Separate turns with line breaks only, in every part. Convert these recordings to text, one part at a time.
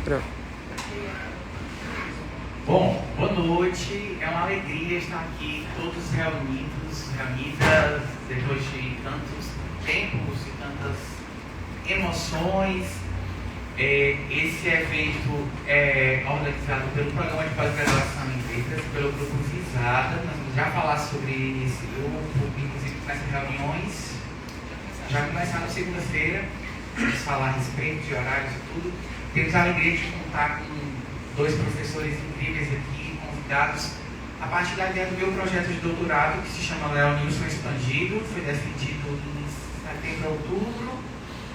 Pronto.
Bom, boa noite. É uma alegria estar aqui, todos reunidas, depois de tantos tempos e tantas emoções. Esse evento é organizado pelo Programa de Pós-Graduação em Letras, pelo Grupo Visada. Nós vamos já falar sobre esse grupo, inclusive nessas reuniões. Já começaram segunda-feira, vamos falar a respeito de horários e tudo. Temos a alegria de contar com dois professores incríveis aqui, convidados a partir da ideia do meu projeto de doutorado, que se chama Leonilson Expandido. Foi defendido em setembro, outubro,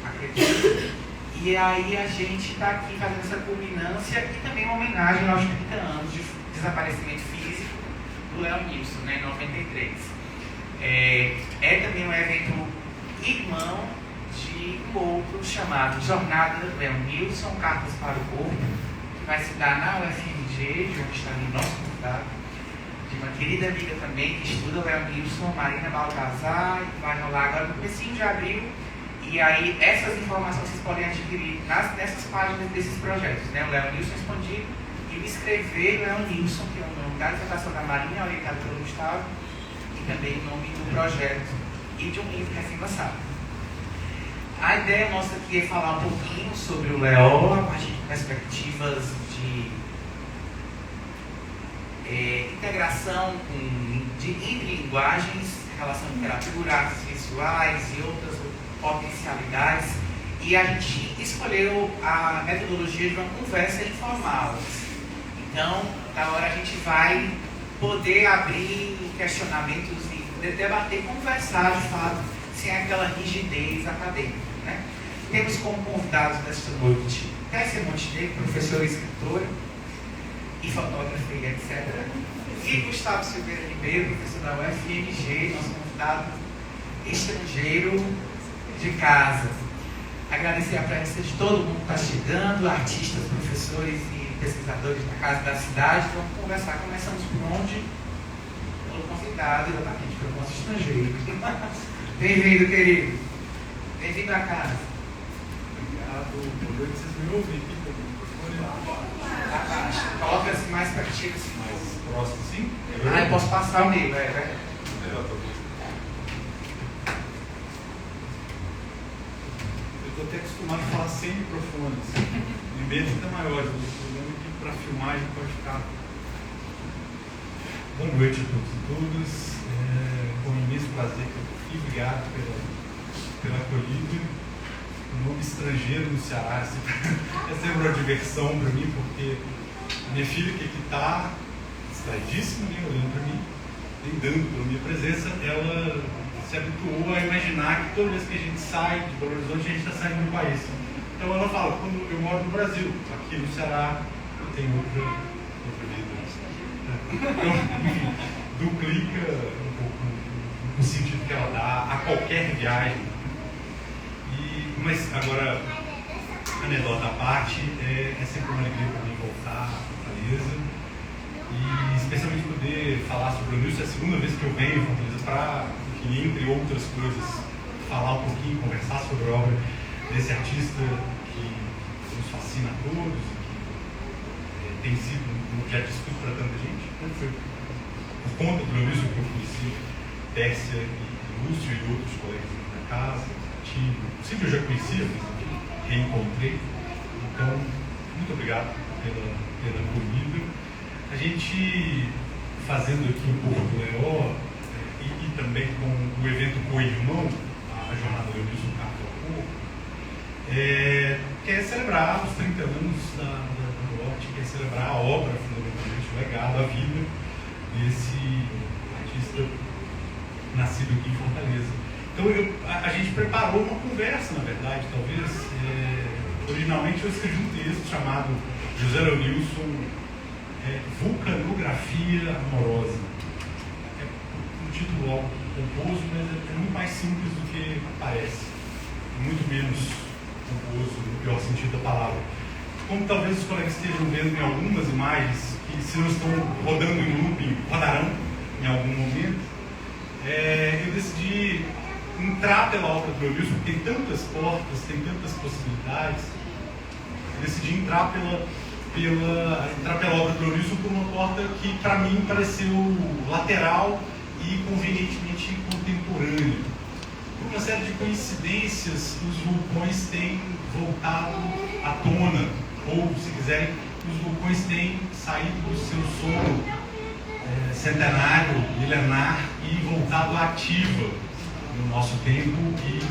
acredito. E aí a gente está aqui fazendo essa culminância e também uma homenagem aos 30 anos de desaparecimento físico do Leonilson, né, em 93. É também um evento irmão de um outro chamado Jornada Leonilson, Cartas para o Corpo, que vai se dar na UFMG, de onde está ali o nosso convidado, de uma querida amiga também que estuda Leonilson, Marina Baltazar, e vai rolar agora no comecinho de abril. E aí essas informações vocês podem adquirir nessas páginas desses projetos, né? O Leonilson Expandido e o Escrever Leonilson, que é o nome da dissertação da Marina, orientada pelo Gustavo, e também o nome do projeto e de um livro recém-lançado. A ideia nossa aqui é falar um pouquinho sobre o Leo, a partir de perspectivas de integração entre linguagens, relação de literatura, artes visuais e outras potencialidades. E a gente escolheu a metodologia de uma conversa informal. Então, da hora a gente vai poder abrir questionamentos e debater, conversar de fato, sem aquela rigidez acadêmica, né? Temos como convidados nesta noite Tessia Montenegro, professora e escritora, e fotógrafa e etc. E Gustavo Silveira Ribeiro, professor da UFMG, nosso convidado estrangeiro de casa. Agradecer a presença de todo mundo que está chegando, artistas, professores e pesquisadores da casa da cidade. Vamos conversar. Começamos por onde? Pelo convidado, exatamente, pelo nosso estrangeiro. Bem-vindo, querido. Bem-vindo à casa.
Obrigado. Boa noite. Vocês me ouvem aqui pelo microfone?
Abaixo. Coloca-se mais pertinho, assim.
Mais próximo, sim?
Eu posso passar o meio, né?
Estou até acostumado a falar sem microfone. Em vez de estar maior, o problema é que para filmagem pode ficar. Boa noite a todos e todas. É um imenso prazer que eu estou aqui. Obrigado pela acolhida. O nome estrangeiro no Ceará é sempre uma diversão para mim, porque a minha filha que aqui está distraidíssima, né, olhando para mim, nem dando pela minha presença, ela se habituou a imaginar que toda vez que a gente sai de Belo Horizonte, a gente está saindo do país. Então ela fala, quando eu moro no Brasil, aqui no Ceará, eu tenho outra vida. Então, enfim, duplica um pouco o sentido que ela dá a qualquer viagem. Mas agora, anedota à parte, é sempre uma alegria para mim voltar à Fortaleza e especialmente poder falar sobre o Leonilson. É a segunda vez que eu venho à Fortaleza para, entre outras coisas, falar um pouquinho, conversar sobre a obra desse artista que nos fascina a todos e que tem sido um objeto de estudo para tanta gente. Foi por conta do Leonilson que eu conheci Tessia e Lúcio e outros colegas da casa. Sempre eu já conhecia, mas reencontrei. Então, muito obrigado pela acolhida. A gente, fazendo aqui o Porto Leó e também com o evento Co-Irmão, a Jornada Leonilson Cartas ao Corpo, quer celebrar os 30 anos da morte, quer celebrar a obra, fundamentalmente, o legado, a vida desse artista nascido aqui em Fortaleza. Então a gente preparou uma conversa, na verdade, talvez. Originalmente eu escrevi um texto chamado José Leonilson, Vulcanografia Amorosa. É um título algo pomposo, mas é muito mais simples do que parece. Muito menos pomposo, no pior sentido da palavra. Como talvez os colegas estejam vendo em algumas imagens, que se não estão rodando em looping, rodarão em algum momento, eu decidi entrar pela obra do Leonilson, porque tem tantas portas, tem tantas possibilidades, decidi entrar pela obra do Leonilson por uma porta que, para mim, pareceu lateral e convenientemente contemporânea. Por uma série de coincidências, os vulcões têm voltado à tona, ou, se quiserem, os vulcões têm saído do seu sono centenário, milenar e voltado à ativa no nosso tempo e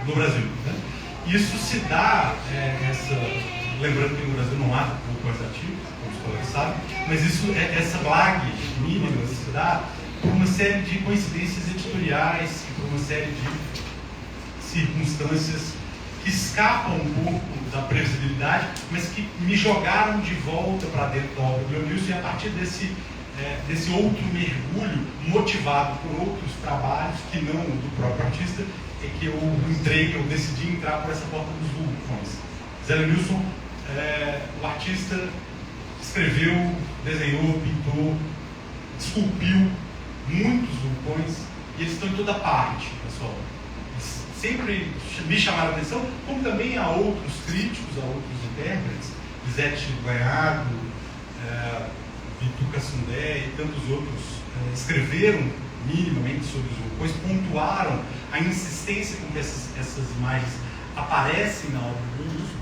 no Brasil. Né? Isso se dá, lembrando que no Brasil não há vulcões ativos, como os colegas sabem, mas essa blague mínima se dá por uma série de coincidências editoriais e por uma série de circunstâncias que escapam um pouco da previsibilidade, mas que me jogaram de volta para dentro da obra do Leonilson, e a partir desse outro mergulho, motivado por outros trabalhos que não do próprio artista, é que eu decidi entrar por essa porta dos vulcões. Zé Leonilson, o artista, escreveu, desenhou, pintou, esculpiu muitos vulcões, e eles estão em toda parte da sua obra. Sempre me chamaram a atenção, como também há outros críticos, há outros intérpretes, Lisete Guaiado, Vitu Cassundé e tantos outros, escreveram minimamente sobre os vulcões, pontuaram a insistência com que essas imagens aparecem na obra do Leonilson,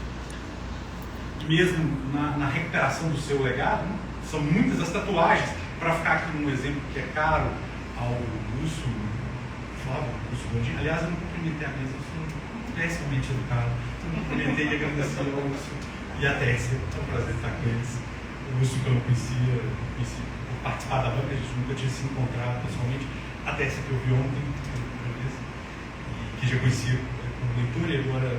e mesmo na recuperação do seu legado, né? São muitas as tatuagens. Para ficar aqui num exemplo que é caro ao Lúcio Flávio, Lúcio Gondim. Aliás, eu não cumprimentei a mesa, eu fui pessimamente educado. Eu não cumprimentei e agradeci ao Lúcio e a Tércia. É um prazer estar com eles. O Lúcio, que eu não conhecia por participar da banca, a gente nunca tinha se encontrado pessoalmente. A Tércia, que eu vi ontem, pela primeira vez, e que já conhecia como leitor, e agora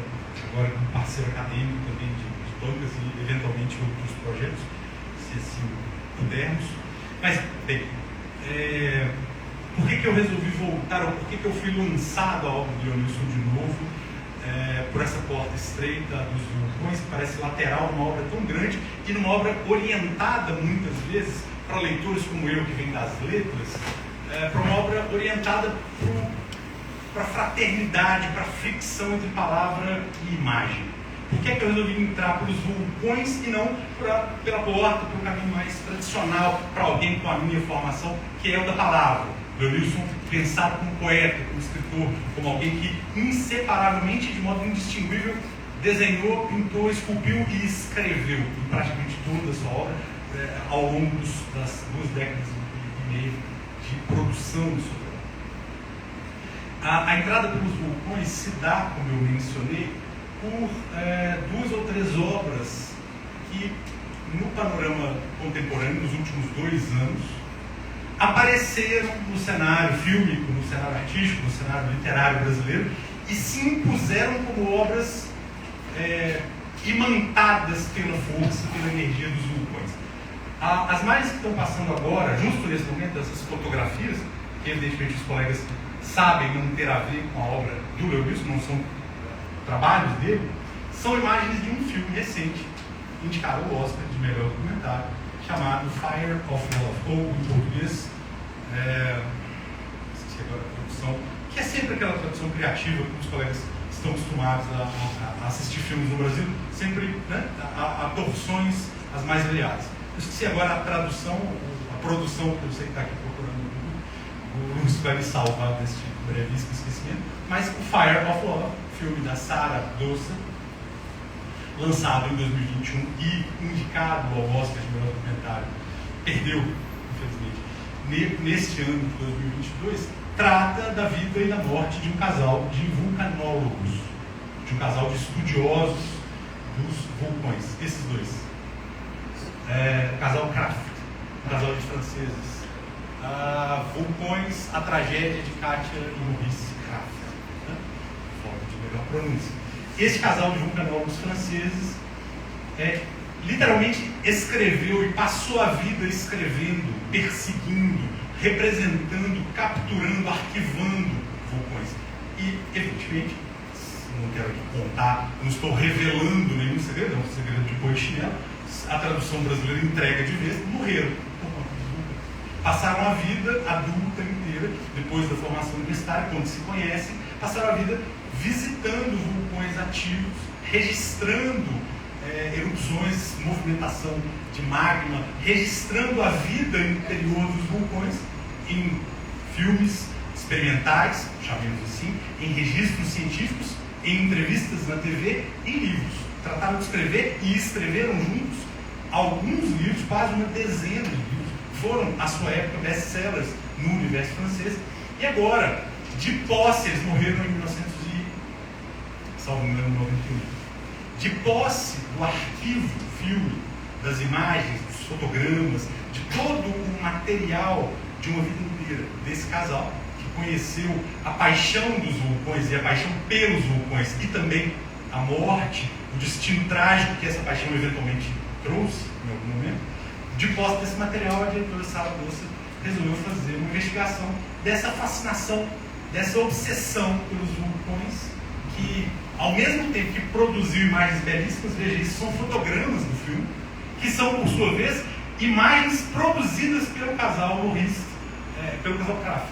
como parceiro acadêmico também de bancas e eventualmente outros projetos, se assim pudermos. Mas, bem, por que eu resolvi voltar, ou por que eu fui lançado à obra de Leonilson de novo, por essa porta estreita dos vulcões, que parece lateral numa obra tão grande, e numa obra orientada, muitas vezes, para leitores como eu, que vem das letras, para uma obra orientada para a fraternidade, para a fricção entre palavra e imagem. Por que eu resolvi entrar pelos vulcões e não pela porta, pelo caminho mais tradicional, para alguém com a minha formação, que é o da palavra? Leonilson, pensado como poeta, como escritor, como alguém que inseparavelmente, de modo indistinguível, desenhou, pintou, esculpiu e escreveu em praticamente toda a sua obra, ao longo das 2 décadas e meia de produção de sua obra. A entrada pelos vulcões se dá, como eu mencionei, por 2 ou 3 obras que, no panorama contemporâneo, nos últimos 2 anos, apareceram no cenário fílmico, no cenário artístico, no cenário literário brasileiro, e se impuseram como obras imantadas pela força, pela energia dos vulcões. As imagens que estão passando agora, justo nesse momento, essas fotografias, que evidentemente os colegas sabem não ter a ver com a obra do Leonilson, não são trabalhos dele, são imagens de um filme recente, indicado ao Oscar de melhor documentário, chamado Fire of Love, ou em português, esqueci agora a tradução, que é sempre aquela tradução criativa que os colegas estão acostumados a assistir filmes no Brasil, sempre, né, a torções as mais variadas. Eu esqueci agora a tradução, a produção, que eu sei que está aqui procurando o Lúcio vai me salvar deste brevíssimo esquecimento, mas o Fire of Love, filme da Sara Dossa, lançado em 2021 e indicado ao Oscar de melhor documentário, perdeu, infelizmente, neste ano de 2022, trata da vida e da morte de um casal de vulcanólogos, de um casal de estudiosos dos vulcões, esses dois. Casal Kraft, um casal de franceses. Vulcões, a tragédia de Katia e Maurice Kraft. Né? Forma de melhor pronúncia. Esse casal de vulcanólogos franceses literalmente escreveu e passou a vida escrevendo, perseguindo, representando, capturando, arquivando vulcões. E, evidentemente, não quero aqui contar, não estou revelando nenhum segredo, é um segredo de Polichinelo, a tradução brasileira entrega de vez, morreram por conta dos vulcões. Passaram a vida adulta inteira, depois da formação universitária, quando se conhecem, passaram a vida visitando vulcões ativos, registrando erupções, movimentação de magma, registrando a vida interior dos vulcões em filmes experimentais, chamemos assim, em registros científicos, em entrevistas na TV, em livros. Trataram de escrever e escreveram juntos alguns livros, quase uma dezena de livros, foram, à sua época, best-sellers no universo francês. E agora, de posse, eles morreram em 1991. De posse do arquivo, filme, das imagens, dos fotogramas, de todo o material de uma vida inteira desse casal, que conheceu a paixão dos vulcões e a paixão pelos vulcões, e também a morte, o destino trágico que essa paixão eventualmente trouxe em algum momento. De posse desse material, a diretora Sara Doce resolveu fazer uma investigação dessa fascinação, dessa obsessão pelos vulcões, que, ao mesmo tempo que produziu imagens belíssimas, veja, isso são fotogramas do filme, que são, por sua vez, imagens produzidas pelo casal Maurice, pelo casal Kraft.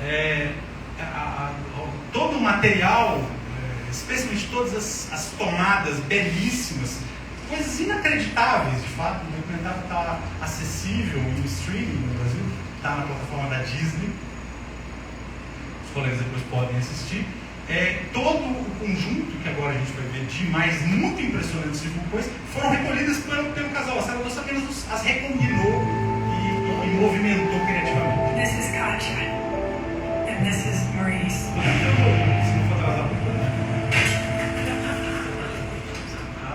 Né? Todo o material, especialmente todas as tomadas belíssimas, coisas inacreditáveis, de fato. O documentário está acessível em streaming no Brasil, está na plataforma da Disney. Os colegas depois podem assistir. Todo o conjunto que agora a gente vai ver de imagens muito impressionantes de vulcões foram recolhidas pelo casal. A Sara Doce apenas as recombinou e movimentou criativamente.
This is Katja, and this is Maurice.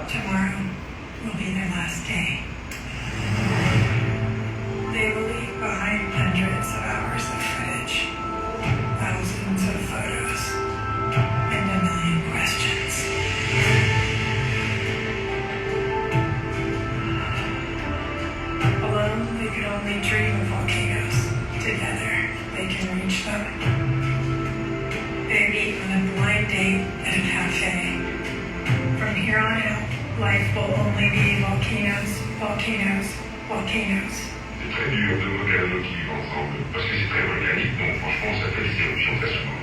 Tomorrow will be their last day. They will leave behind hundreds of hours of footage, thousands of photos, and a million questions. Alone, they could only dream of volcanoes. Together, they can reach them. They meet on a blind date at a cafe. From here on out, life will only be volcanoes, volcanoes, volcanoes.
C'est très dur de modèles qui vivent ensemble, parce que c'est très volcanique, donc franchement ça fait des éruptions très souvent.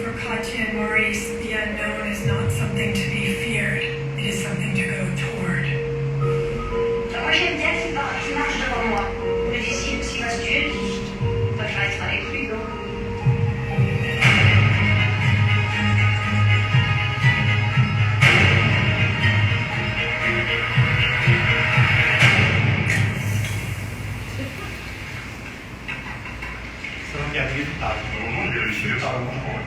For Katja and Maurice, the unknown is not something to be feared. It is something to go toward.
Moi j'aime bien qu'il marche devant moi. Le désir aussi va se tuer, puis toi tu resteras avec lui, donc.
Que é habilitado.
Normalement, les hallucinations sont comprendre.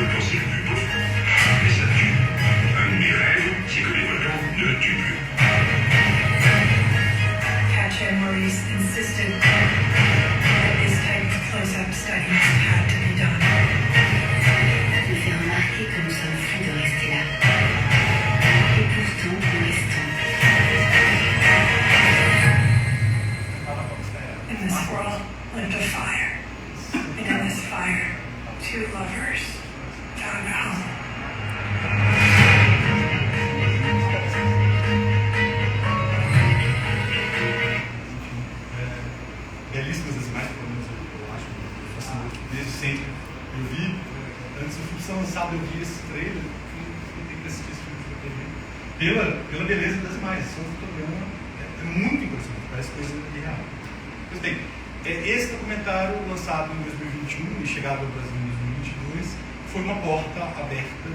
Le pensée du beau, mais ça tue. Un de mes rêves, c'est que les volcans ne tuent plus.
Katja and Maurice insisted that this type of close-up studies had to be done.
Me fait remarquer que nous sommes fous de rester là. Et pourtant, nous restons.
In this world lived a fire, and in this fire, two lovers found a home.
Belíssimas as imagens, pelo menos eu acho, fascinante. Desde sempre. Eu vi, antes do filme ser lançado, eu vi esse trailer, e tem que assistir esse filme na TV. Pela beleza das imagens. Esse fotograma é muito impressionante, parece coisa real. Pois bem, esse documentário, lançado em 2021 e chegado ao Brasil em 2022, foi uma porta aberta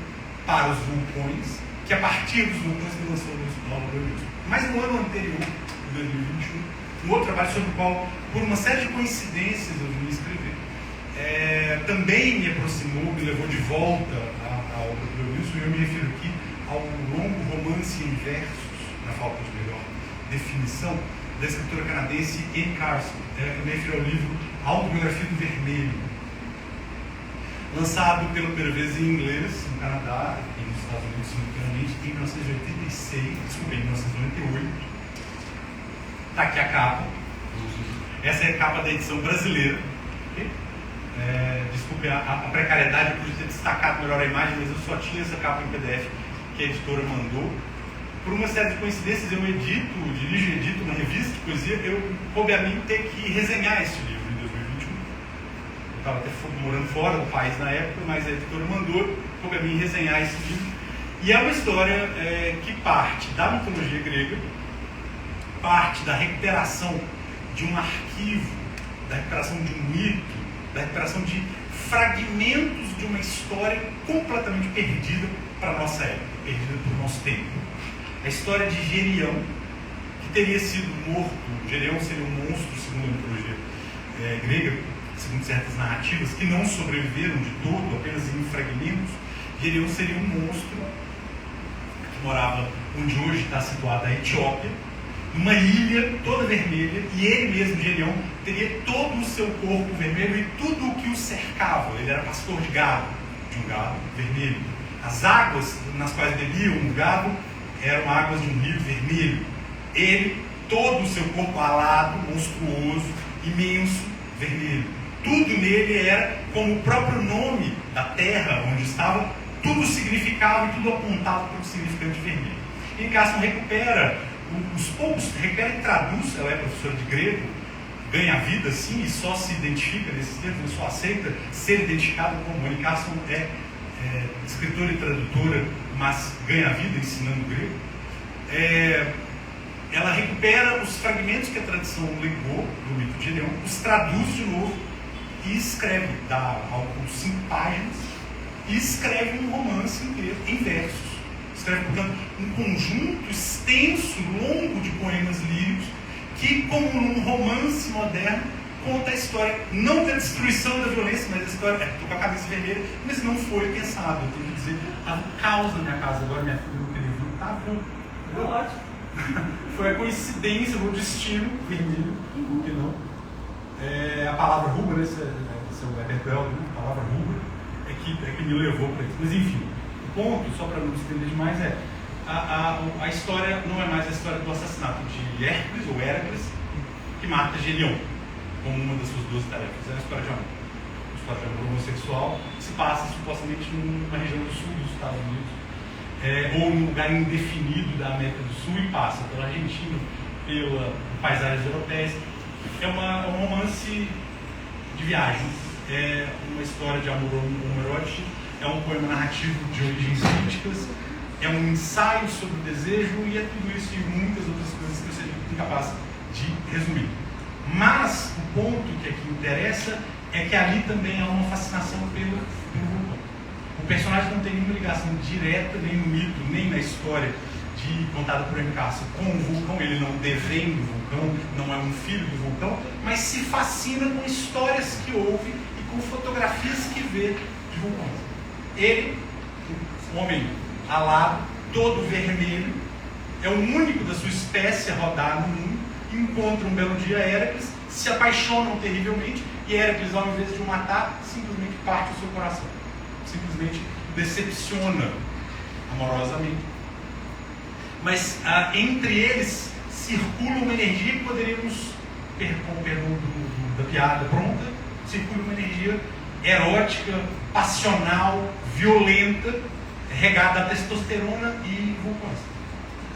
para os vulcões, que a partir dos vulcões se lançou no Nova York. Mas no ano anterior, em 2021, um outro trabalho sobre o qual, por uma série de coincidências, eu vim escrever, também me aproximou, me levou de volta à obra do Wilson, e eu me refiro aqui ao longo romance em versos, na falta de melhor definição, da escritora canadense Anne Carson. Eu me refiro ao livro Autobiografia do Vermelho, lançado pela primeira vez em inglês no Canadá e nos Estados Unidos simultaneamente em 1998. Está aqui a capa. Essa é a capa da edição brasileira. Desculpe a precariedade, eu podia ter destacado melhor a imagem, mas eu só tinha essa capa em PDF que a editora mandou. Por uma série de coincidências, eu dirijo e edito uma revista de poesia, coube a mim ter que resenhar esse livro em 2021. estava até morando fora do país na época, mas a editora mandou para mim resenhar esse livro. E é uma história que parte da mitologia grega, parte da recuperação de um arquivo, da recuperação de um mito, da recuperação de fragmentos de uma história completamente perdida para a nossa época, perdida para o nosso tempo. A história de Gerião, que teria sido morto. Gerião seria um monstro, segundo a mitologia grega, segundo certas narrativas, que não sobreviveram de todo, apenas em fragmentos. Gerião seria um monstro que morava onde hoje está situada a Etiópia, numa ilha toda vermelha, e ele mesmo, Gerião, teria todo o seu corpo vermelho e tudo o que o cercava. Ele era pastor de gado um gado vermelho. As águas nas quais bebiam o gado eram águas de um rio vermelho. Ele, todo o seu corpo alado, monstruoso, imenso, vermelho. Tudo nele era, como o próprio nome da terra onde estava, tudo significava e tudo apontava para o significante vermelho. E Carson recupera os poucos, recupera e traduz. Ela é professora de grego, ganha vida sim, e só se identifica nesses termos, só aceita ser identificada como Anne Carson é escritora e tradutora, mas ganha vida ensinando grego. Ela recupera os fragmentos que a tradição legou do mito de Gerião, os traduz de novo e escreve, dá algo como 5 páginas, e escreve um romance inteiro em versos. Escreve, portanto, um conjunto extenso, longo de poemas líricos, que, como num romance moderno, conta a história, não da destruição da violência, mas a história, estou com a cabeça vermelha, mas não foi pensado. Eu tenho que dizer, estava um caos na minha casa agora, minha filha não queria vir, tá bom. Ótimo. Foi a coincidência, o destino vermelho, por que não? A palavra rubra, esse é o Herbert, a palavra rubra, é que me levou para isso. Mas enfim, o ponto, só para não se estender demais, a história não é mais a história do assassinato de Hércules, ou Hércules, que mata Gerião, como uma das suas 12 tarefas. É uma história de amor. Uma história de amor homossexual que se passa supostamente numa região do sul dos Estados Unidos, ou num lugar indefinido da América do Sul, e passa pela Argentina, pela paisagens europeias. É um romance de viagem, é uma história de amor homoerótico, é um poema narrativo de origens míticas, é um ensaio sobre o desejo, e é tudo isso e muitas outras coisas que eu seria incapaz de resumir. Mas o ponto que aqui interessa é que ali também há uma fascinação pelo vulcão. O personagem não tem nenhuma ligação direta, nem no mito, nem na história contada por Anne Carson com o vulcão. Ele não devém do vulcão, não é um filho do vulcão, mas se fascina com histórias que ouve e com fotografias que vê de vulcões. Ele, um homem alado, todo vermelho, é o único da sua espécie a rodar no mundo, encontra um belo dia Hércules, se apaixonam terrivelmente, e Hércules, ao invés de o matar, simplesmente parte o seu coração. Simplesmente decepciona amorosamente. Mas entre eles circula uma energia que poderíamos, com o perdão da piada pronta, circula uma energia erótica, passional, violenta, regada a testosterona e vulcões.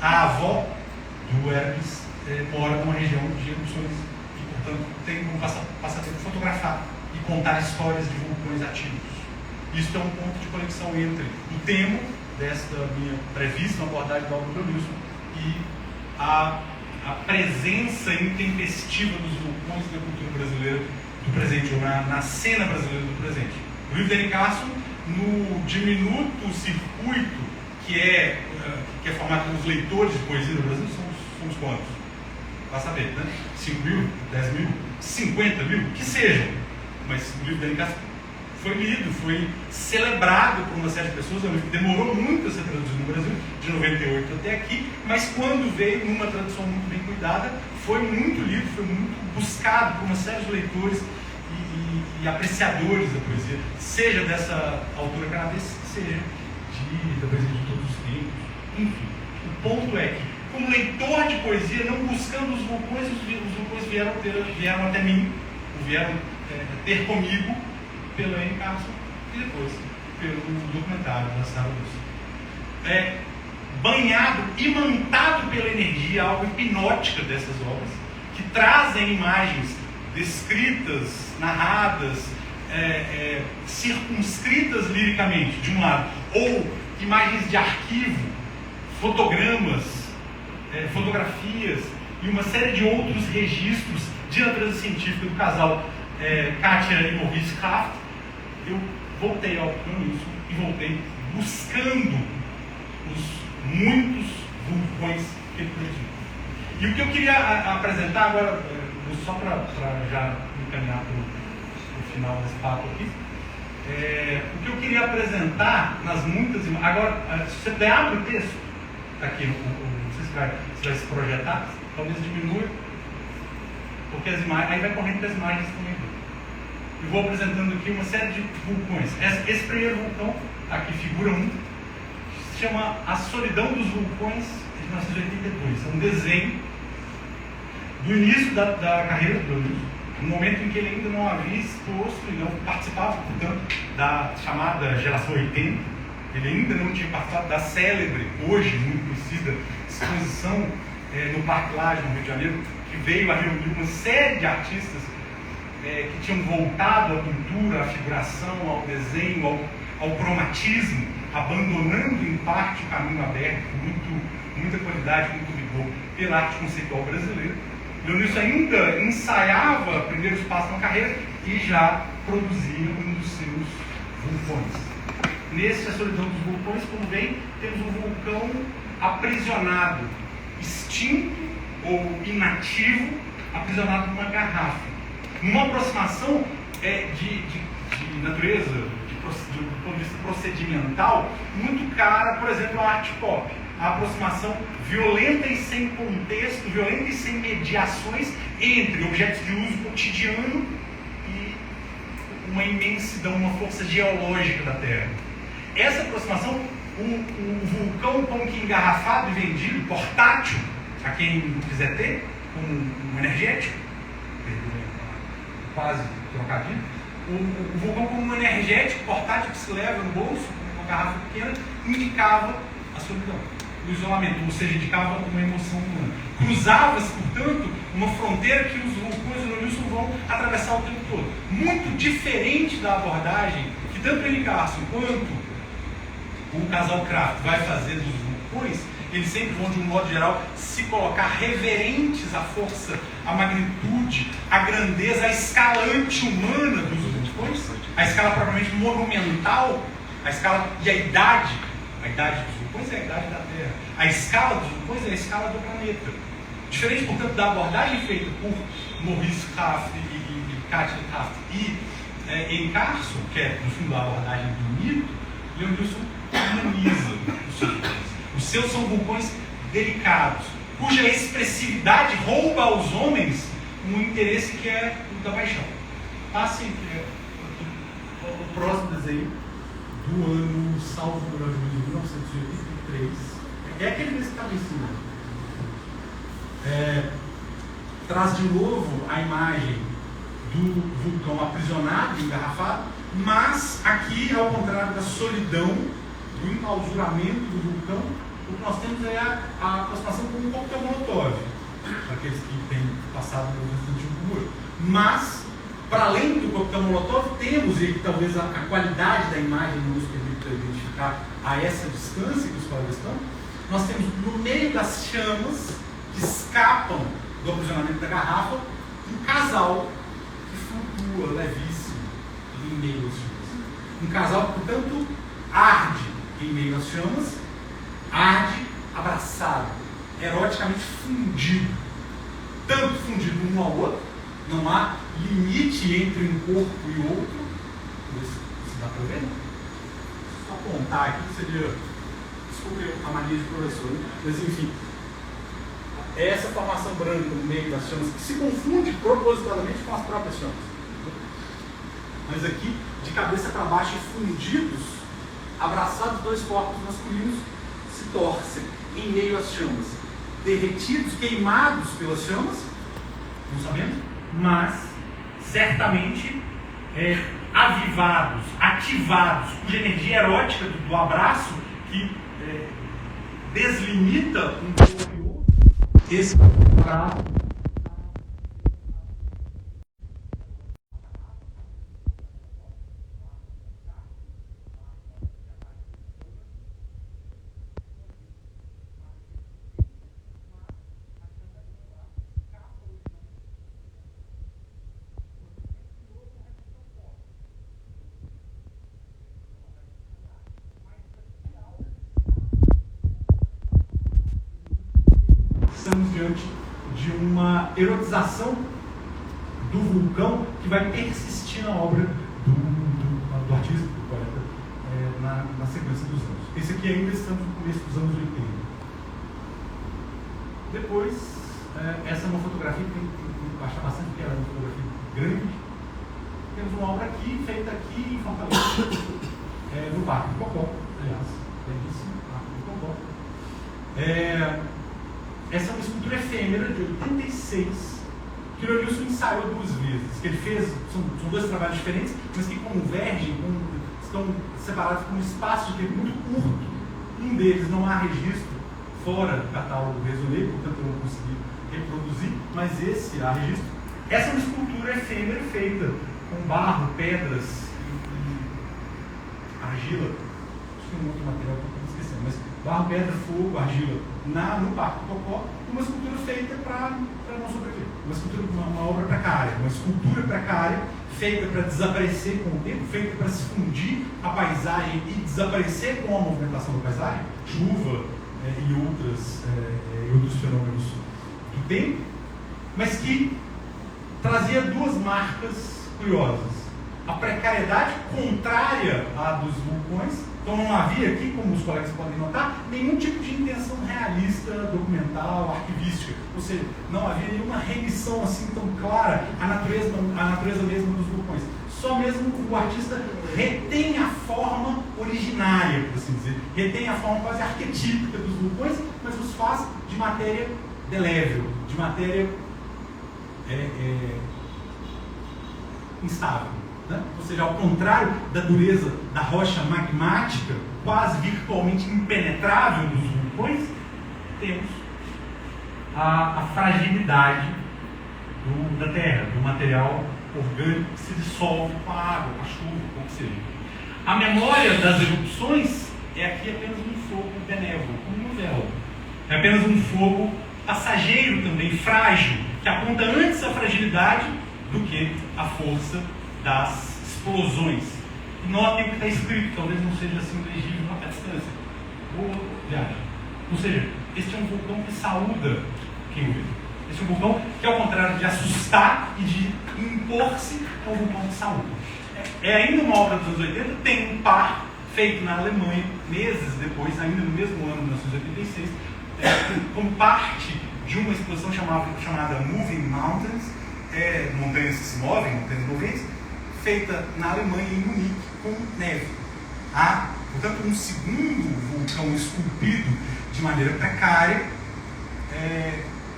A avó do Hércules mora numa região de erupções e, portanto, tem como passatempo fotografar e contar histórias de vulcões ativos. Isso é um ponto de conexão entre o tema desta minha previsão, abordagem da obra do Wilson, e a presença intempestiva dos vulcões da cultura brasileira do presente, ou na cena brasileira do presente. O livro de Anne Carson, no diminuto circuito que é formado pelos leitores de poesia do Brasil, somos quantos? Vai saber, né? 5 mil, 10 mil, 50 mil, que sejam. Mas o livro de Anne Carson foi lido, foi celebrado por uma série de pessoas. É um livro que demorou muito a ser traduzido no Brasil, de 98 até aqui, mas quando veio numa tradução muito bem cuidada, foi muito lido, foi muito buscado por uma série de leitores e apreciadores da poesia, seja dessa autora canadense, seja da poesia de todos os tempos. Enfim, o ponto é que, como leitor de poesia, não buscando os vulcões vieram até mim, vieram ter comigo pela Anne Carson e depois pelo documentário da Sarah Wilson. Banhado, imantado pela energia, algo hipnótica dessas obras, que trazem imagens descritas, narradas, circunscritas liricamente, de um lado, ou imagens de arquivo, fotogramas, fotografias e uma série de outros registros de natureza científica do casal Katia e Maurice Kraft, eu voltei ao Leonício e voltei buscando os muitos vulcões que ele produziu. E o que eu queria apresentar agora, só para já encaminhar para o final desse papo aqui, o que eu queria apresentar nas muitas imagens. Agora, se você puder, abre o texto, está aqui, não sei se vai se projetar, talvez diminua, porque as imagens, aí vai correndo das imagens também. Eu vou apresentando aqui uma série de vulcões. Esse primeiro vulcão, aqui, figura 1, se chama A Solidão dos Vulcões de 1982. É um desenho do início da carreira do Leonício, no momento em que ele ainda não havia exposto e não participava, portanto, da chamada geração 80. Ele ainda não tinha participado da célebre, hoje muito conhecida, exposição no Parque Lage, no Rio de Janeiro, que veio a reunir uma série de artistas que tinham voltado à pintura, à figuração, ao desenho, ao cromatismo, abandonando em parte o caminho aberto, muita qualidade, muito vigor, pela arte conceitual brasileira. Leonício ainda ensaiava primeiros passos na carreira e já produzia um dos seus vulcões. Nesse A Solidão dos Vulcões, como vem, temos um vulcão aprisionado, extinto ou inativo, aprisionado numa garrafa. Numa aproximação de natureza, do ponto de vista procedimental, muito cara, por exemplo, a arte pop. A aproximação violenta e sem contexto, violenta e sem mediações entre objetos de uso cotidiano e uma imensidão, uma força geológica da Terra. Essa aproximação, o vulcão como que engarrafado e vendido, portátil, a quem quiser ter, como um energético, quase trocadilho, o vulcão como um energético portátil que se leva no bolso, com uma garrafa pequena, indicava a solidão, o isolamento, ou seja, indicava uma emoção humana. Cruzava-se, portanto, uma fronteira que os vulcões do Leonício vão atravessar o tempo todo. Muito diferente da abordagem que tanto N. Carson quanto o casal Kraft vai fazer dos vulcões. Eles sempre vão, de um modo geral, se colocar reverentes à força, à magnitude, à grandeza, à escala anti-humana dos vulcões, a escala propriamente monumental, a escala e a idade dos vulcões é a idade da Terra, a escala dos vulcões é a escala do planeta. Diferente, portanto, da abordagem feita por Maurice Kraft e Katia Kraft e N. Carson, que é, no fundo, a abordagem do mito, Leonício humaniza os seus vulcões. Os seus são vulcões delicados, cuja expressividade rouba aos homens um interesse que é o da paixão. Passem o próximo desenho do ano, salvo pela de 1983. É aquele mesmo que estava em cima. Traz de novo a imagem do vulcão aprisionado, engarrafado, mas aqui, ao contrário da solidão, do enclausuramento do vulcão, o que nós temos é a aproximação com um coquetel Molotov, para aqueles que têm passado no Resident Evil. Mas, para além do coquetel Molotov, temos, e talvez a qualidade da imagem não nos permita identificar a essa distância que os colegas estão, nós temos no meio das chamas que escapam do aprisionamento da garrafa, um casal que flutua levíssimo em meio às chamas. Um casal que, portanto, arde em meio às chamas, arde abraçado, eroticamente fundido. Tanto fundido um ao outro, não há limite entre um corpo e outro. Se dá para ver, né? Só apontar aqui seria. Desculpe a mania de professor, né? Mas enfim. É essa formação branca no meio das chamas que se confunde propositadamente com as próprias chamas. Mas aqui, de cabeça para baixo, fundidos, abraçados, dois corpos masculinos se torcem em meio às chamas, derretidos, queimados pelas chamas, não sabemos, mas certamente avivados, ativados, cuja energia erótica do abraço que deslimita um pouco e outro, esse diante de uma erotização do vulcão que vai persistir na obra do artista, do poeta, na sequência dos anos. Esse aqui ainda estamos no começo dos anos 80. Depois, essa é uma fotografia que tem que baixar bastante, porque ela é uma fotografia grande. Temos uma obra aqui, feita aqui em Fortaleza, no Parque do Cocó, aliás, belíssimo Parque do Cocó. Essa é uma escultura efêmera de 86, que o Leonilson ensaiou 2 vezes. Que ele fez, são 2 trabalhos diferentes, mas que convergem, estão separados por um espaço de tempo muito curto. Um deles não há registro fora do catálogo do Raisonné, portanto eu não consegui reproduzir, mas esse há registro. Essa é uma escultura efêmera feita com barro, pedras e argila. Acho que tem um outro material que eu estou esquecendo, mas barro, pedra, fogo, argila no Parque do Cocó, uma escultura feita para não sobreviver. Uma obra precária, uma escultura precária, feita para desaparecer com o tempo, feita para se fundir a paisagem e desaparecer com a movimentação da paisagem, chuva e outros fenômenos do tempo, mas que trazia 2 marcas curiosas. A precariedade contrária à dos vulcões. Então não havia aqui, como os colegas podem notar, nenhum tipo de intenção realista, documental, arquivística. Ou seja, não havia nenhuma remissão assim tão clara à natureza mesma dos vulcões. Só mesmo o artista retém a forma originária, por assim dizer, retém a forma quase arquetípica dos vulcões, mas os faz de matéria delével, de matéria instável. Né? Ou seja, ao contrário da dureza da rocha magmática, quase virtualmente impenetrável dos vulcões, temos a fragilidade da terra, do material orgânico que se dissolve com a água, com a chuva, com o que seja. A memória das erupções é aqui apenas um fogo benévolo, como um véu. É apenas um fogo passageiro também, frágil, que aponta antes a fragilidade do que a força das explosões. E notem o que está escrito, talvez não seja assim legível a distância. Boa viagem. Ou seja, este é um vulcão que saúda quem o vê. Este é um vulcão que, ao contrário de assustar e de impor-se, é um vulcão que saúda. É ainda uma obra dos anos 80, tem um par feito na Alemanha, meses depois, ainda no mesmo ano, 1986, como parte de uma exposição chamada Moving Mountains, montanhas que se movem, montanhas moventes, feita na Alemanha, em Munique, com neve. Há, portanto, um segundo vulcão esculpido de maneira precária,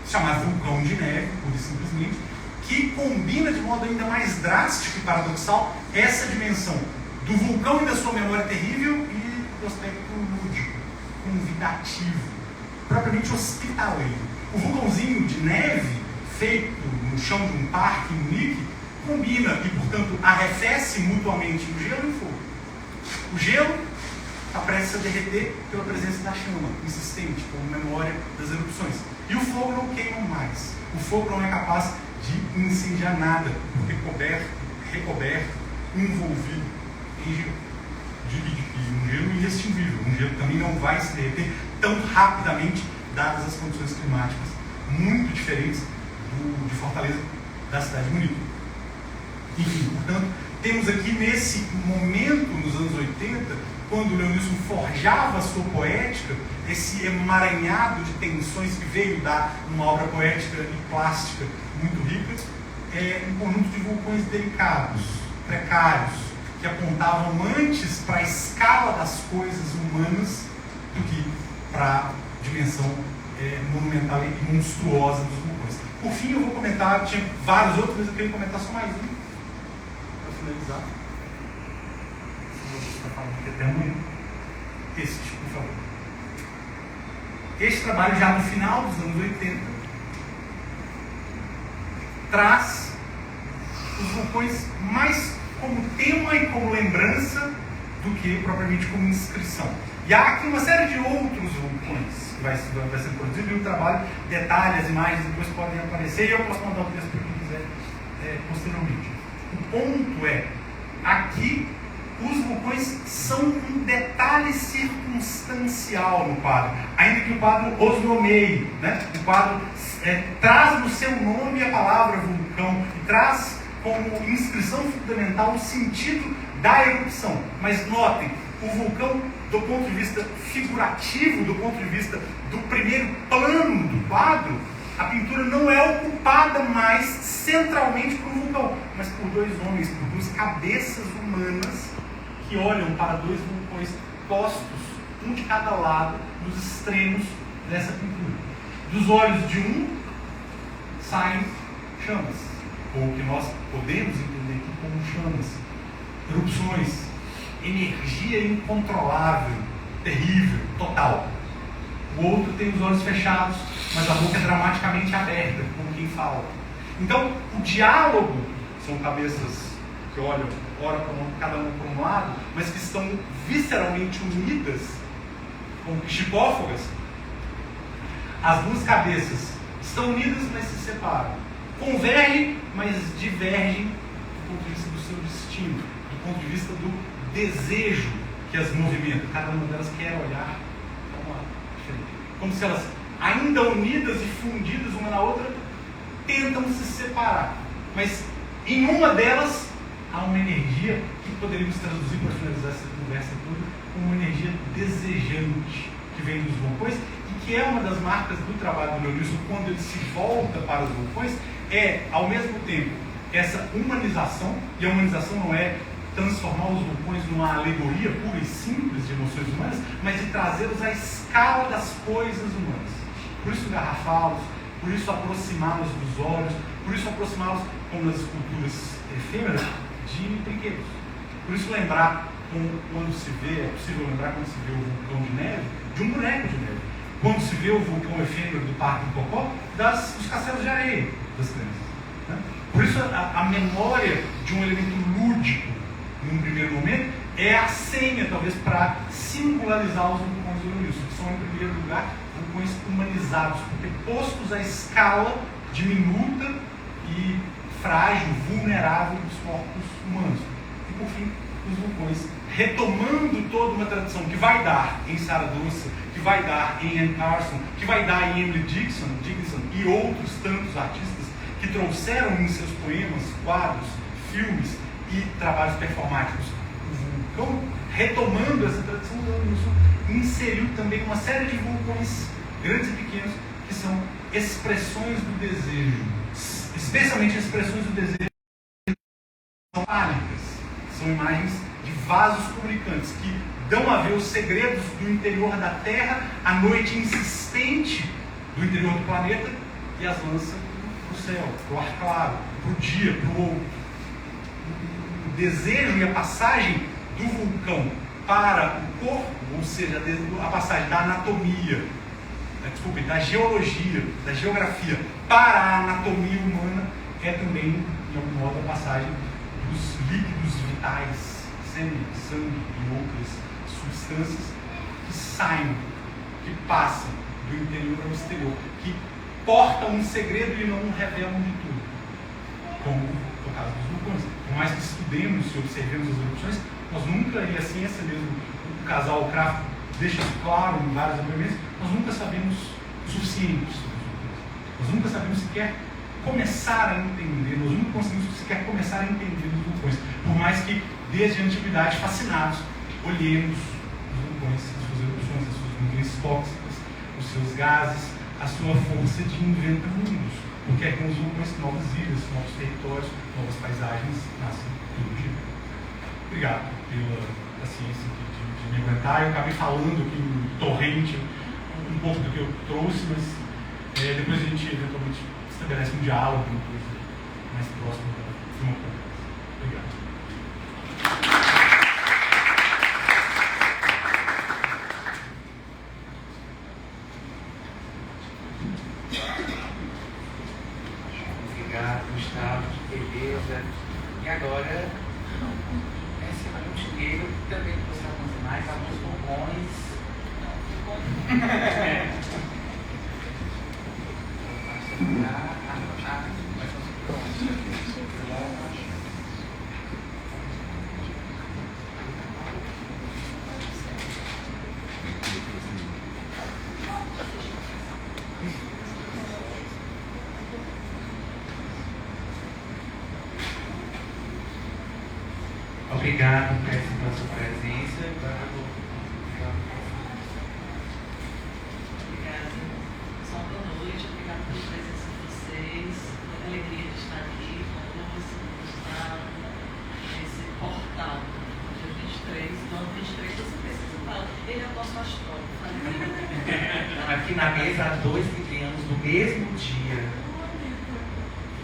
chamado vulcão de neve, pura e simplesmente, que combina de modo ainda mais drástico e paradoxal essa dimensão do vulcão e da sua memória terrível e do aspecto lúdico, convidativo, propriamente hospitaleiro. O vulcãozinho de neve, feito no chão de um parque em Munique, combina e, portanto, arrefece mutuamente o gelo e o fogo. O gelo está prestes a derreter pela presença da chama insistente, como memória das erupções. E o fogo não queima mais. O fogo não é capaz de incendiar nada, porque recoberto, envolvido em gelo. Um gelo inextinguível. Um gelo que também não vai se derreter tão rapidamente, dadas as condições climáticas muito diferentes de Fortaleza, da cidade de Munique. Enfim, portanto, temos aqui nesse momento, nos anos 80, quando o Leonilson forjava a sua poética, esse emaranhado de tensões que veio dar uma obra poética e plástica muito rica, um conjunto de vulcões delicados, precários, que apontavam antes para a escala das coisas humanas do que para a dimensão monumental e monstruosa dos vulcões. Por fim, eu vou comentar, tinha vários outros, mas eu queria comentar só mais um, para finalizar. Você está falando aqui até amanhã. Este, por favor. Este trabalho, já no final dos anos 80, traz os vulcões mais como tema e como lembrança do que propriamente como inscrição. E há aqui uma série de outros vulcões que vai ser produzido, e o trabalho detalha as imagens, depois podem aparecer, e eu posso mandar o texto para quem quiser posteriormente. O ponto é, aqui os vulcões são um detalhe circunstancial no quadro, ainda que o quadro os nomeie, né? O quadro traz no seu nome a palavra vulcão e traz como inscrição fundamental o sentido da erupção. Mas notem, o vulcão, do ponto de vista figurativo, do ponto de vista do primeiro plano do quadro, a pintura não é ocupada mais centralmente por um vulcão, mas por dois homens, por duas cabeças humanas que olham para dois vulcões postos, um de cada lado, dos extremos dessa pintura. Dos olhos de um saem chamas, ou o que nós podemos entender aqui como chamas, erupções, energia incontrolável, terrível, total. O outro tem os olhos fechados, mas a boca é dramaticamente aberta, como quem fala. Então, o diálogo são cabeças que olham, cada uma para um lado, mas que estão visceralmente unidas, como psicófagas. As duas cabeças estão unidas, mas se separam. Convergem, mas divergem do ponto de vista do seu destino, do ponto de vista do desejo que as movimenta. Cada uma delas quer olhar para um lado diferente. Como se elas, ainda unidas e fundidas uma na outra, tentam se separar. Mas em uma delas há uma energia que poderíamos traduzir para finalizar essa conversa toda como uma energia desejante que vem dos vulcões e que é uma das marcas do trabalho do Leonilson quando ele se volta para os vulcões, é ao mesmo tempo essa humanização, e a humanização não é transformar os vulcões numa alegoria pura e simples de emoções humanas, mas de trazê-los à escala das coisas humanas. Por isso garrafá-los, por isso aproximá-los dos olhos, por isso aproximá-los, como nas esculturas efêmeras, de brinquedos. Por isso lembrar, quando se vê, é possível lembrar quando se vê o vulcão de neve, de um boneco de neve. Quando se vê o vulcão efêmero do Parque do Cocó, dos castelos de areia das crianças. Né? Por isso a memória de um elemento lúdico, num primeiro momento, é a senha, talvez, para singularizar os vulcões do Leonilson, que são, em primeiro lugar, vulcões humanizados, porque postos à escala diminuta e frágil, vulnerável dos corpos humanos. E, por fim, os vulcões, retomando toda uma tradição que vai dar em Saragossa, que vai dar em Anne Carson, que vai dar em Emily Dickinson e outros tantos artistas que trouxeram em seus poemas, quadros, filmes e trabalhos performáticos o vulcão, retomando essa tradição, o Leonilson inseriu também uma série de vulcões, grandes e pequenos, que são expressões do desejo, especialmente expressões do desejo são pânicas, são imagens de vasos comunicantes que dão a ver os segredos do interior da Terra, a noite insistente do interior do planeta, e as lançam para o céu, para o ar claro, para o dia, para o outro. O desejo e a passagem do vulcão para o corpo, ou seja, a passagem da anatomia, da geologia, da geografia para a anatomia humana, é também, de algum modo, a passagem dos líquidos vitais, sangue e outras substâncias que saem, que passam do interior ao exterior, que portam um segredo e não revelam de tudo, como no caso dos vulcões. Por mais que estudemos e observemos as erupções, nós nunca, e a ciência mesmo, o casal Kraft deixa claro em vários depoimentos, nós nunca sabemos o suficiente sobre os vulcões. Nós nunca sabemos sequer começar a entender, nós nunca conseguimos sequer começar a entender os vulcões, por mais que desde a antiguidade, fascinados, olhemos os vulcões, as suas erupções, as suas nuvens tóxicas, os seus gases, a sua força de inventa mundos, porque é com os vulcões que novas ilhas, novos territórios, novas paisagens nascem todo dia. Obrigado pela paciência de me aguentar. Eu acabei falando aqui no torrente um pouco do que eu trouxe, mas depois a gente eventualmente estabelece um diálogo, uma coisa mais próxima de uma conversa. Obrigado.
Obrigado, Gustavo, que beleza. E agora, esse é um dinheiro também que você alcança mais, alguns bombons. Obrigado, Péssimo, pela sua presença. Agora eu vou
Obrigada. Só boa noite, obrigada pela presença de vocês. Muita alegria de estar aqui conosco, Gustavo, nesse portal. Dia 23, do ano 23, você precisa falar. Ele é o nosso astrólogo.
aqui na mesa há 2 librianos do mesmo dia,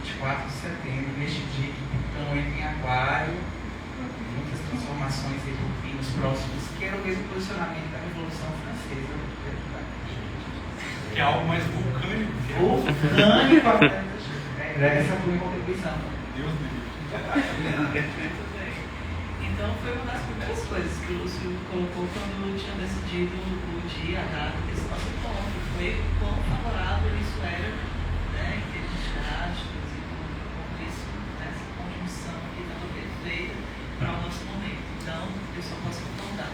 24 de setembro, neste dia que Plutão entra em Aquário, muitas transformações e nos próximos, que era o mesmo posicionamento da Revolução Francesa.
Que é algo mais vulcânico.
Vulcânico, essa foi a contribuição.
Deus me livre.
Muito bem. Então foi uma das primeiras coisas que o Lúcio colocou quando tinha decidido o dia, a data desse nosso encontro. Foi quão favorável isso era, né, em termos de astros e como isso, essa conjunção que estava perfeita para o nosso momento. Então, eu só posso concordar.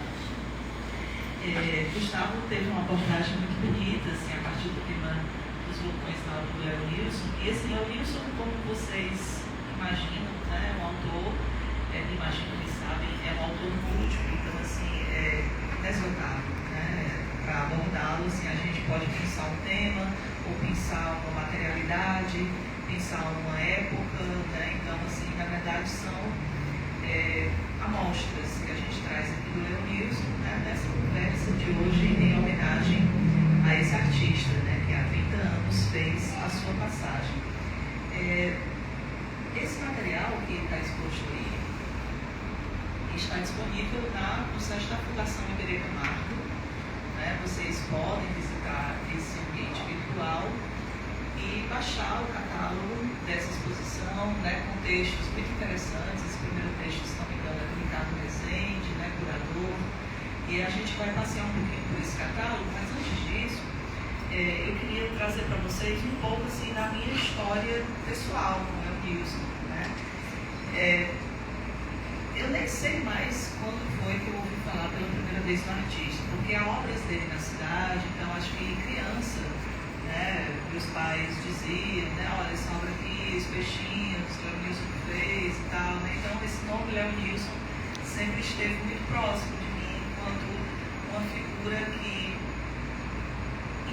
Gustavo teve uma abordagem muito bonita, assim, a partir do tema dos vulcões na obra do Léo Nilson. E esse Léo Nilson, como vocês imaginam, né, é um autor, imagino que sabem, é um autor múltiplo, então assim, inesgotável, né? Para abordá-lo, assim, a gente pode pensar um tema, ou pensar uma materialidade, pensar uma época, né? Então, assim, na verdade são amostras que a gente traz aqui do Léo Nilson, né, nessa conversa de hoje em homenagem a esse artista, né, que há 30 anos fez a sua passagem. Esse material que está exposto aí está disponível no site da Fundação Iberê Camargo, né? Vocês podem visitar esse ambiente virtual e baixar o catálogo dessa exposição, né, com textos muito interessantes. Esse primeiro texto, se não me engano, é do Ricardo Rezende, né, curador, e a gente vai passear um pouquinho por esse catálogo, mas antes disso, eu queria trazer para vocês um pouco assim, da minha história pessoal com o Léo Nilson, né? Eu nem sei mais quando foi que eu ouvi falar pela primeira vez no artista, porque há obras dele na cidade, então acho que criança, né, meus pais diziam, né, olha, essa obra aqui, os peixinhos, o Léo Nilson fez e tal, né? Então esse nome Léo Nilson sempre esteve muito próximo de mim, enquanto uma figura que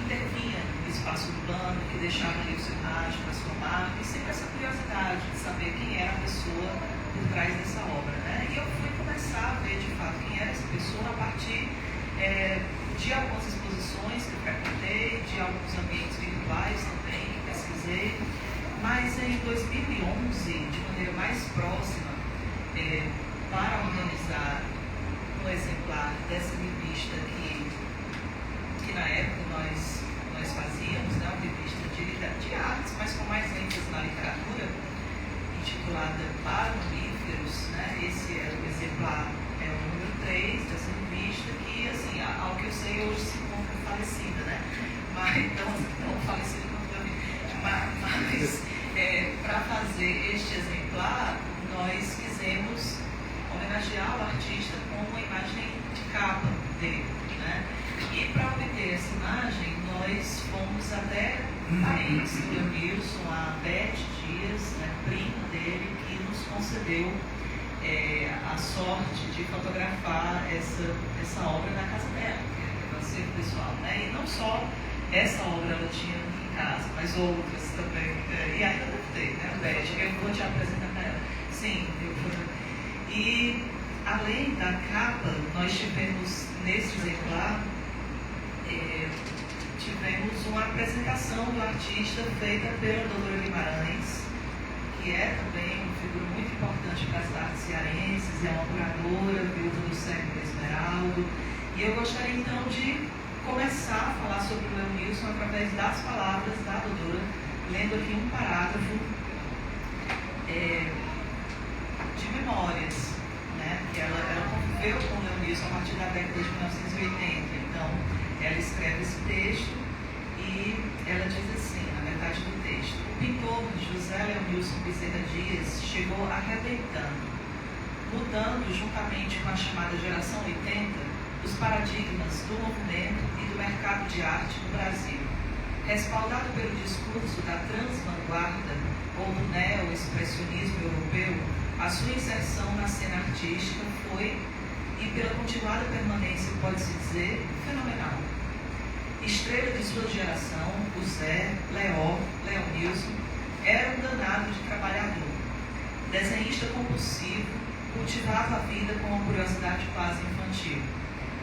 intervinha no espaço urbano, que deixava ali o seu rádio, a sua marca, e sempre essa curiosidade de saber quem era a pessoa por trás dessa obra, né? E eu fui começar a ver de fato quem era essa pessoa a partir de algumas exposições que eu frequentei, de alguns ambientes virtuais também que pesquisei, mas em 2011, de maneira mais próxima, para organizar um exemplar dessa revista que na época nós fazíamos, né, uma revista de artes, mas com mais ênfase na literatura, intitulada Para Mamíferos, né? Esse é o exemplar, é o número 3 dessa revista, que, assim, ao que eu sei, hoje se encontra falecida, né? Mas, então, não falecida quanto eu, mas para fazer este exemplar, nós quisemos homenagear o artista com uma imagem de capa dele, né? E para obter essa imagem, nós fomos até parentes do Léo Nilson, a Beth Dias, né, prima dele, que nos concedeu a sorte de fotografar essa obra na casa dela, que é o acervo pessoal, né? E não só essa obra ela tinha em casa, mas outras também. E ainda deve ter, né, Beth? Eu vou te apresentar para ela. Sim, eu vou. E além da capa, nós tivemos nesse exemplar tivemos uma apresentação do artista feita pela Doutora Guimarães, que é também uma figura muito importante para as artes cearenses, é uma curadora, viúva do século Esmeraldo. E eu gostaria então de começar a falar sobre o Léo Nilson através das palavras da doutora, lendo aqui um parágrafo de memórias, né? Que ela conviveu com o Léo Nilson a partir da década de 1980. Então, ela escreve esse texto e ela diz assim, na metade do texto: o pintor José Léo Nilson Bezerra Dias chegou arrebentando, mudando juntamente com a chamada geração 80 os paradigmas do movimento e do mercado de arte no Brasil. Respaldado pelo discurso da transvanguarda ou do neo-expressionismo europeu, a sua inserção na cena artística artística foi, e pela continuada permanência, pode-se dizer, fenomenal. Estrela de sua geração, o Zé, Leonilson, era um danado de trabalhador. Desenhista compulsivo, cultivava a vida com uma curiosidade quase infantil.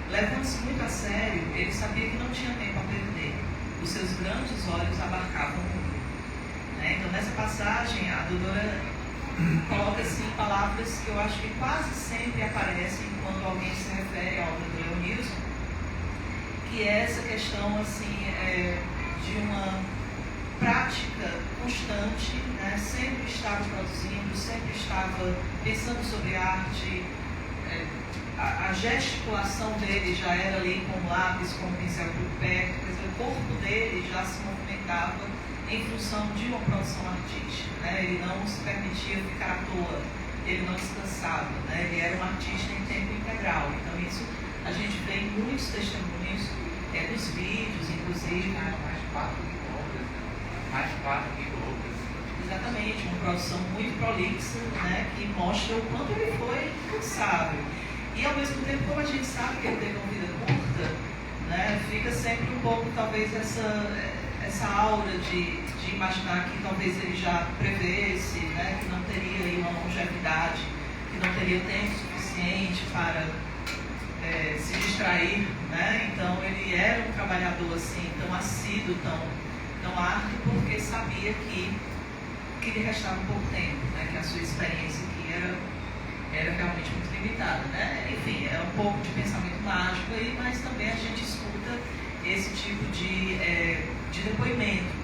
Levando-se muito a sério, ele sabia que não tinha tempo a perder. Os seus grandes olhos abarcavam o mundo. Então, nessa passagem, a doutora coloca assim, palavras que eu acho que quase sempre aparecem quando alguém se refere à obra do Leonilson, que é essa questão assim, de uma prática constante, né? Sempre estava produzindo, sempre estava pensando sobre arte, a gesticulação dele já era ali com lápis, com pincel por perto, quer dizer, o corpo dele já se movimentava em função de uma produção artística, né? Ele não se permitia ficar à toa, ele não descansava, né? Ele era um artista em tempo integral. Então isso a gente vê em muitos testemunhos, dos vídeos, inclusive.
Mais 4 mil obras.
Exatamente, uma produção muito prolixa, né? Que mostra o quanto ele foi incansável. E ao mesmo tempo, como a gente sabe que ele teve uma vida curta, né? Fica sempre um pouco, talvez, essa aura de imaginar que talvez ele já prevesse, né, que não teria aí uma longevidade, que não teria tempo suficiente para se distrair, né? Então ele era um trabalhador assim, tão assíduo, tão árduo, porque sabia que lhe restava um pouco tempo, né? Que a sua experiência aqui era realmente muito limitada, né? Enfim, é um pouco de pensamento mágico aí, mas também a gente escuta esse tipo de depoimento.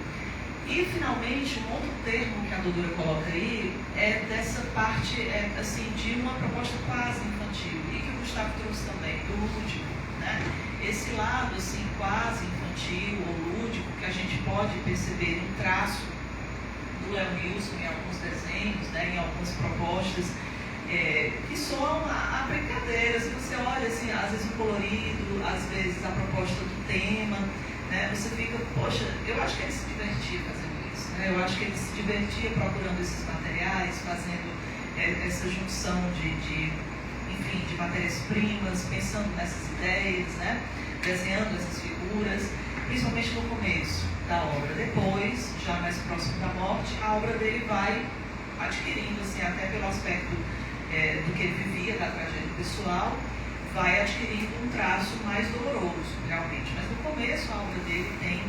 E, finalmente, um outro termo que a doutora coloca aí é dessa parte, assim, de uma proposta quase infantil, e que o Gustavo trouxe também, do lúdico, né? Esse lado, assim, quase infantil ou lúdico, que a gente pode perceber um traço do Leonilson em alguns desenhos, né, em algumas propostas, que soam a brincadeira. Se você olha, assim, às vezes o colorido, às vezes a proposta do tema, né, você fica, poxa, eu acho que ele se divertia fazendo isso, né? Eu acho que ele se divertia procurando esses materiais, fazendo essa junção de matérias-primas, pensando nessas ideias, né? Desenhando essas figuras, principalmente no começo da obra. Depois, já mais próximo da morte, a obra dele vai adquirindo, assim, até pelo aspecto do que ele vivia, da tragédia pessoal, vai adquirindo um traço mais doloroso, realmente. Mas no começo a obra dele tem,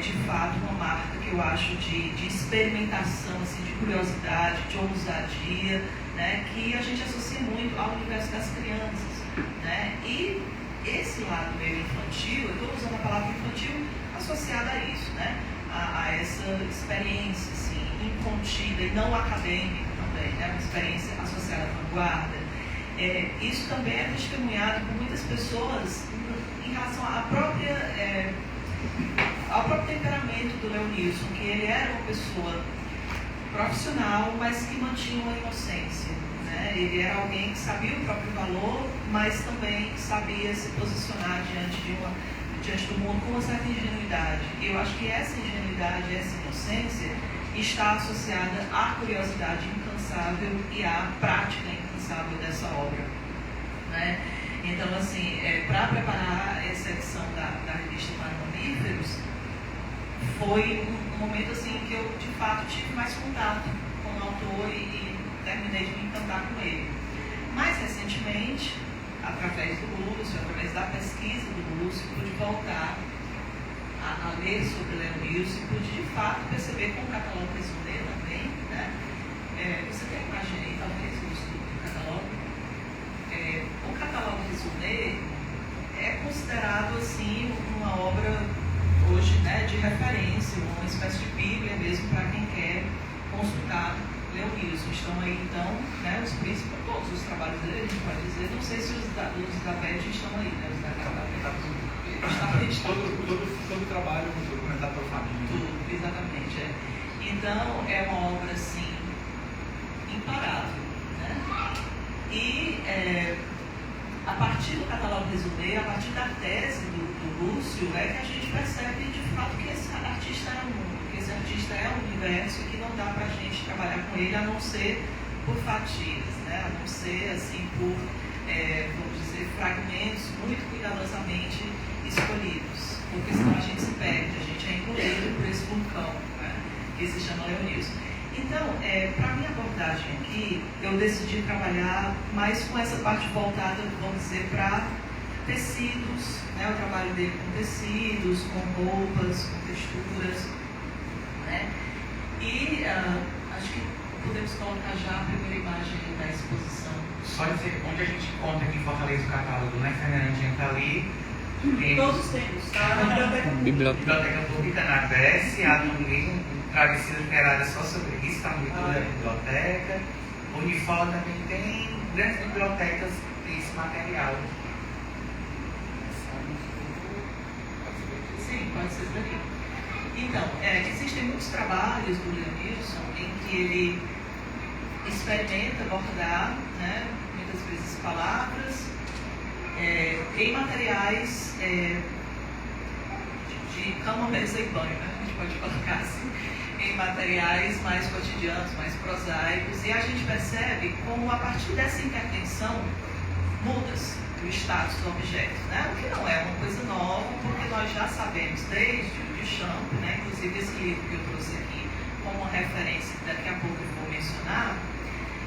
de fato, uma marca que eu acho de experimentação, assim, de curiosidade, de ousadia, né, que a gente associa muito ao universo das crianças, né? E esse lado meio infantil, eu estou usando a palavra infantil associada a isso, né? A essa experiência, assim, incontida e não acadêmica também, né? Uma experiência associada à vanguarda. Isso também é testemunhado por muitas pessoas em relação ao próprio temperamento do Leonilson, que ele era uma pessoa profissional, mas que mantinha uma inocência, né? Ele era alguém que sabia o próprio valor, mas também sabia se posicionar diante do mundo com uma certa ingenuidade. E eu acho que essa ingenuidade, essa inocência está associada à curiosidade incansável e à prática incansável dessa obra, né? Então, assim, para preparar essa edição da revista Para Mamíferos, foi um momento, assim, que eu, de fato, tive mais contato com o autor e terminei de me encantar com ele. Mais recentemente, através do Lúcio, através da pesquisa do Lúcio, pude voltar a ler sobre Leonilson e pude, de fato, perceber com o catálogo Resumé também, né? Você tem a imagem aí, talvez, do catálogo? O catálogo Resumé é considerado, assim, uma obra hoje, né, de referência, uma espécie de bíblia mesmo para quem quer consultar Leonilson. Estão aí, então, né, os príncipes, todos os trabalhos dele, a gente pode dizer, não sei se os da Beth estão aí, né, os da
Todo trabalho documentado pela família.
Tudo, exatamente, Então, é uma obra, assim, imparável, né? E a partir do catálogo Resumé, a partir da tese do Lúcio, que a gente percebe, de fato, que esse artista é um mundo, que esse artista é um universo e que não dá pra gente trabalhar com ele a não ser por fatias, né? né? A não ser assim por, vamos dizer, fragmentos muito cuidadosamente escolhidos, porque senão a gente se perde, a gente é engolido por esse vulcão, né? Que se chama Leonilson. Então, para a minha abordagem aqui, eu decidi trabalhar mais com essa parte voltada, vamos dizer, para tecidos, né? O trabalho dele com tecidos, com roupas, com texturas, né? E acho que podemos colocar já a primeira imagem da exposição.
Só dizer onde a gente encontra aqui em Fortaleza o catálogo, né? Fernandinha está ali.
Todos temos, tá?
Biblioteca Pública na Grécia, há um livro, travessia literária só sobre isso, está no leitura da biblioteca. O Unifor também tem, grandes bibliotecas tem esse material.
Sim, pode ser daqui. Então, existem muitos trabalhos do Leonilson em que ele experimenta bordar, né, muitas vezes palavras, em materiais de cama, mesa e banho, né? A gente pode colocar assim, em materiais mais cotidianos, mais prosaicos, e a gente percebe como a partir dessa intervenção muda-se o status do objeto, né? O que não é uma coisa nova, porque nós já sabemos desde o Duchamp, né? Inclusive esse livro que eu trouxe aqui como uma referência, que daqui a pouco eu vou mencionar,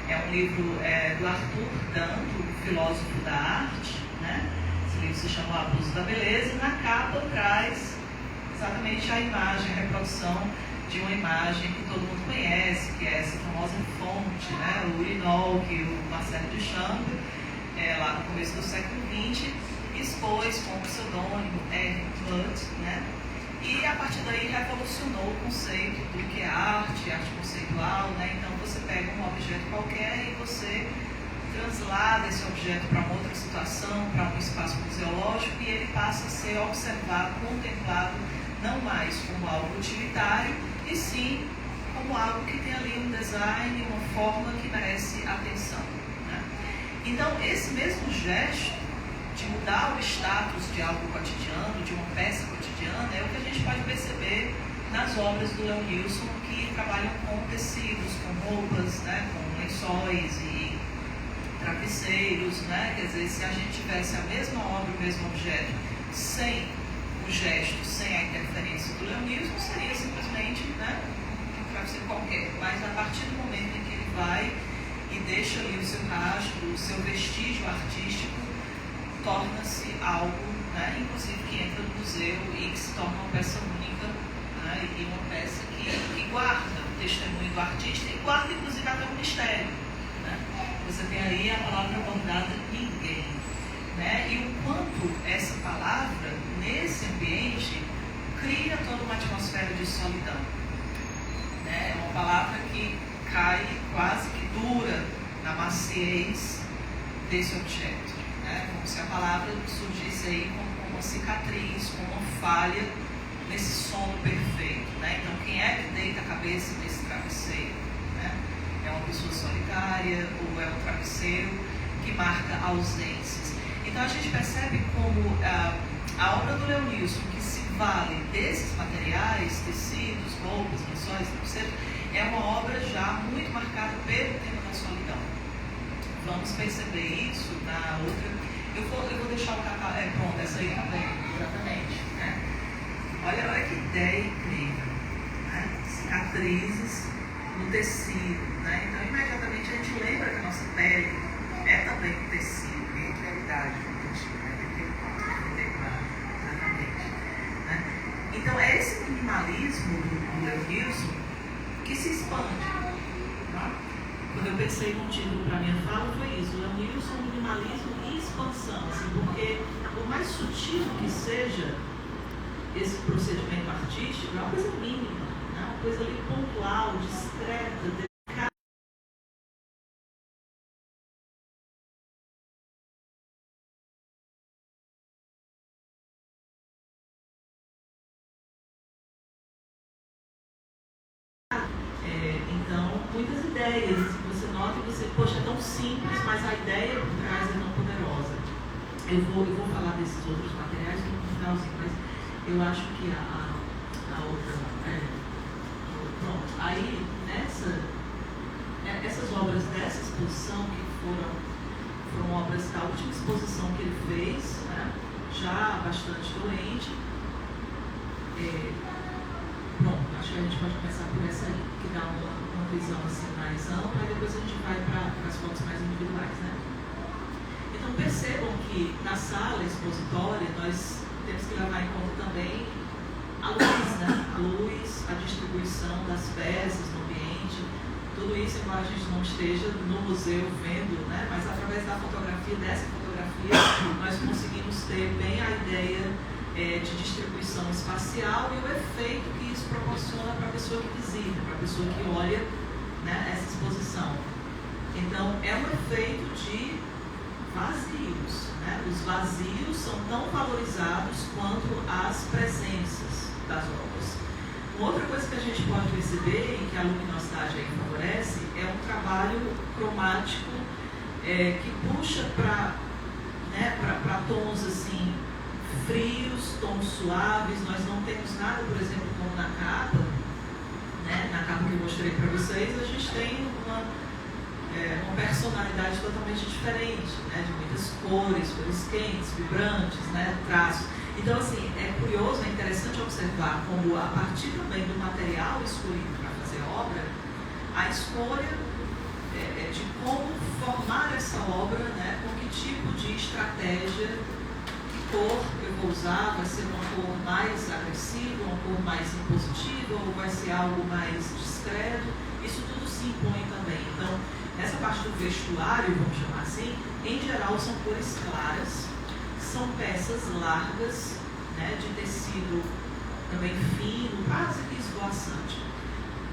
é um livro do Arthur Danto, filósofo da arte, né? Esse livro se chama O Abuso da Beleza, e na capa traz exatamente a imagem, a reprodução de uma imagem que todo mundo conhece, que é essa famosa fonte, né? O urinol, que o Marcel Duchamp, lá no começo do século XX, expôs com o pseudônimo R. Mudd, né? E a partir daí revolucionou o conceito do que é arte conceitual, né? Então você pega um objeto qualquer e você translada esse objeto para uma outra situação, para um espaço museológico, e ele passa a ser observado, contemplado, não mais como algo utilitário, e sim como algo que tem ali um design, uma forma que merece atenção, né? Então, esse mesmo gesto de mudar o status de algo cotidiano, de uma peça cotidiana, é o que a gente pode perceber nas obras do Leonilson, que trabalham com tecidos, com roupas, né, com lençóis e travesseiros, né? Quer dizer, se a gente tivesse a mesma obra, o mesmo objeto, sem o gesto, sem a interferência do Leonilson, seria simplesmente, né, um travesseiro qualquer. Mas a partir do momento em que ele vai e deixa ali o seu rastro, o seu vestígio artístico, torna-se algo, né, inclusive que entra no museu e que se torna uma peça única, né, e uma peça que guarda o testemunho do artista e guarda inclusive até um mistério, né? Você tem aí a palavra bordada ninguém, né? E o quanto essa palavra, nesse ambiente, cria toda uma atmosfera de solidão, né? É uma palavra que cai, quase que dura na maciez desse objeto, né? Como se a palavra surgisse aí como uma cicatriz, como uma falha nesse sono perfeito, né? Então, quem é que deita a cabeça nesse travesseiro, né? É uma pessoa solitária ou é um travesseiro que marca ausências? Então, a gente percebe como a obra do Leonilson, que se vale desses materiais, tecidos, roupas, lençóis, travesseiros, é uma obra já muito marcada pelo tema da solidão. Vamos perceber isso na outra. Eu vou deixar o catálogo. Pronto, essa aí também, exatamente, né? Olha que ideia incrível, né? Cicatrizes no tecido, né? Então, imediatamente a gente lembra que a nossa pele é também um tecido, e a realidade do tecido, né? Tem exatamente, né? Então, é esse minimalismo do Leonilson que se expande, tá? Quando eu pensei no título para minha fala, foi isso: Leonilson, minimalismo e expansão, assim, porque por mais sutil que seja esse procedimento artístico, é uma coisa mínima, né? Uma coisa ali pontual, discreta, delicada. Então, muitas ideias, você nota e você, poxa, é tão simples, mas a ideia por trás é tão poderosa. Eu vou falar desses outros materiais no finalzinho, mas eu acho que a outra, pronto. Aí, essas obras dessa exposição, que foram obras da última exposição que ele fez, né? Já bastante doente. Pronto, acho que a gente pode começar por essa aí, que dá uma visão assim, mais ampla, e depois a gente vai para as fotos mais individuais, né? Então percebam que na sala expositória nós temos que levar em conta também a luz, né? A luz, a distribuição das peças no ambiente, tudo isso, embora a gente não esteja no museu vendo, né? Mas através da fotografia, dessa fotografia, nós conseguimos ter bem a ideia de distribuição espacial e o efeito que isso proporciona para a pessoa que visita, para a pessoa que olha, né, essa exposição. Então, é um efeito de vazios, né? Os vazios são tão valorizados quanto as presenças das obras. Uma outra coisa que a gente pode perceber e que a luminosidade aí favorece é um trabalho cromático que puxa para, né, para tons assim frios, tons suaves. Nós não temos nada, por exemplo, como na capa, né? Na capa que eu mostrei para vocês, a gente tem uma personalidade totalmente diferente, né? De muitas cores quentes, vibrantes, né? Traços. Então, assim, é curioso, é interessante observar como, a partir também do material escolhido para fazer a obra, a escolha de como formar essa obra, né? Com que tipo de estratégia, que cor eu vou usar, vai ser uma cor mais agressiva, uma cor mais impositiva, ou vai ser algo mais discreto, isso tudo se impõe também. Então, essa parte do vestuário, vamos chamar assim, em geral são cores claras, são peças largas, né, de tecido também fino, quase que esvoaçante.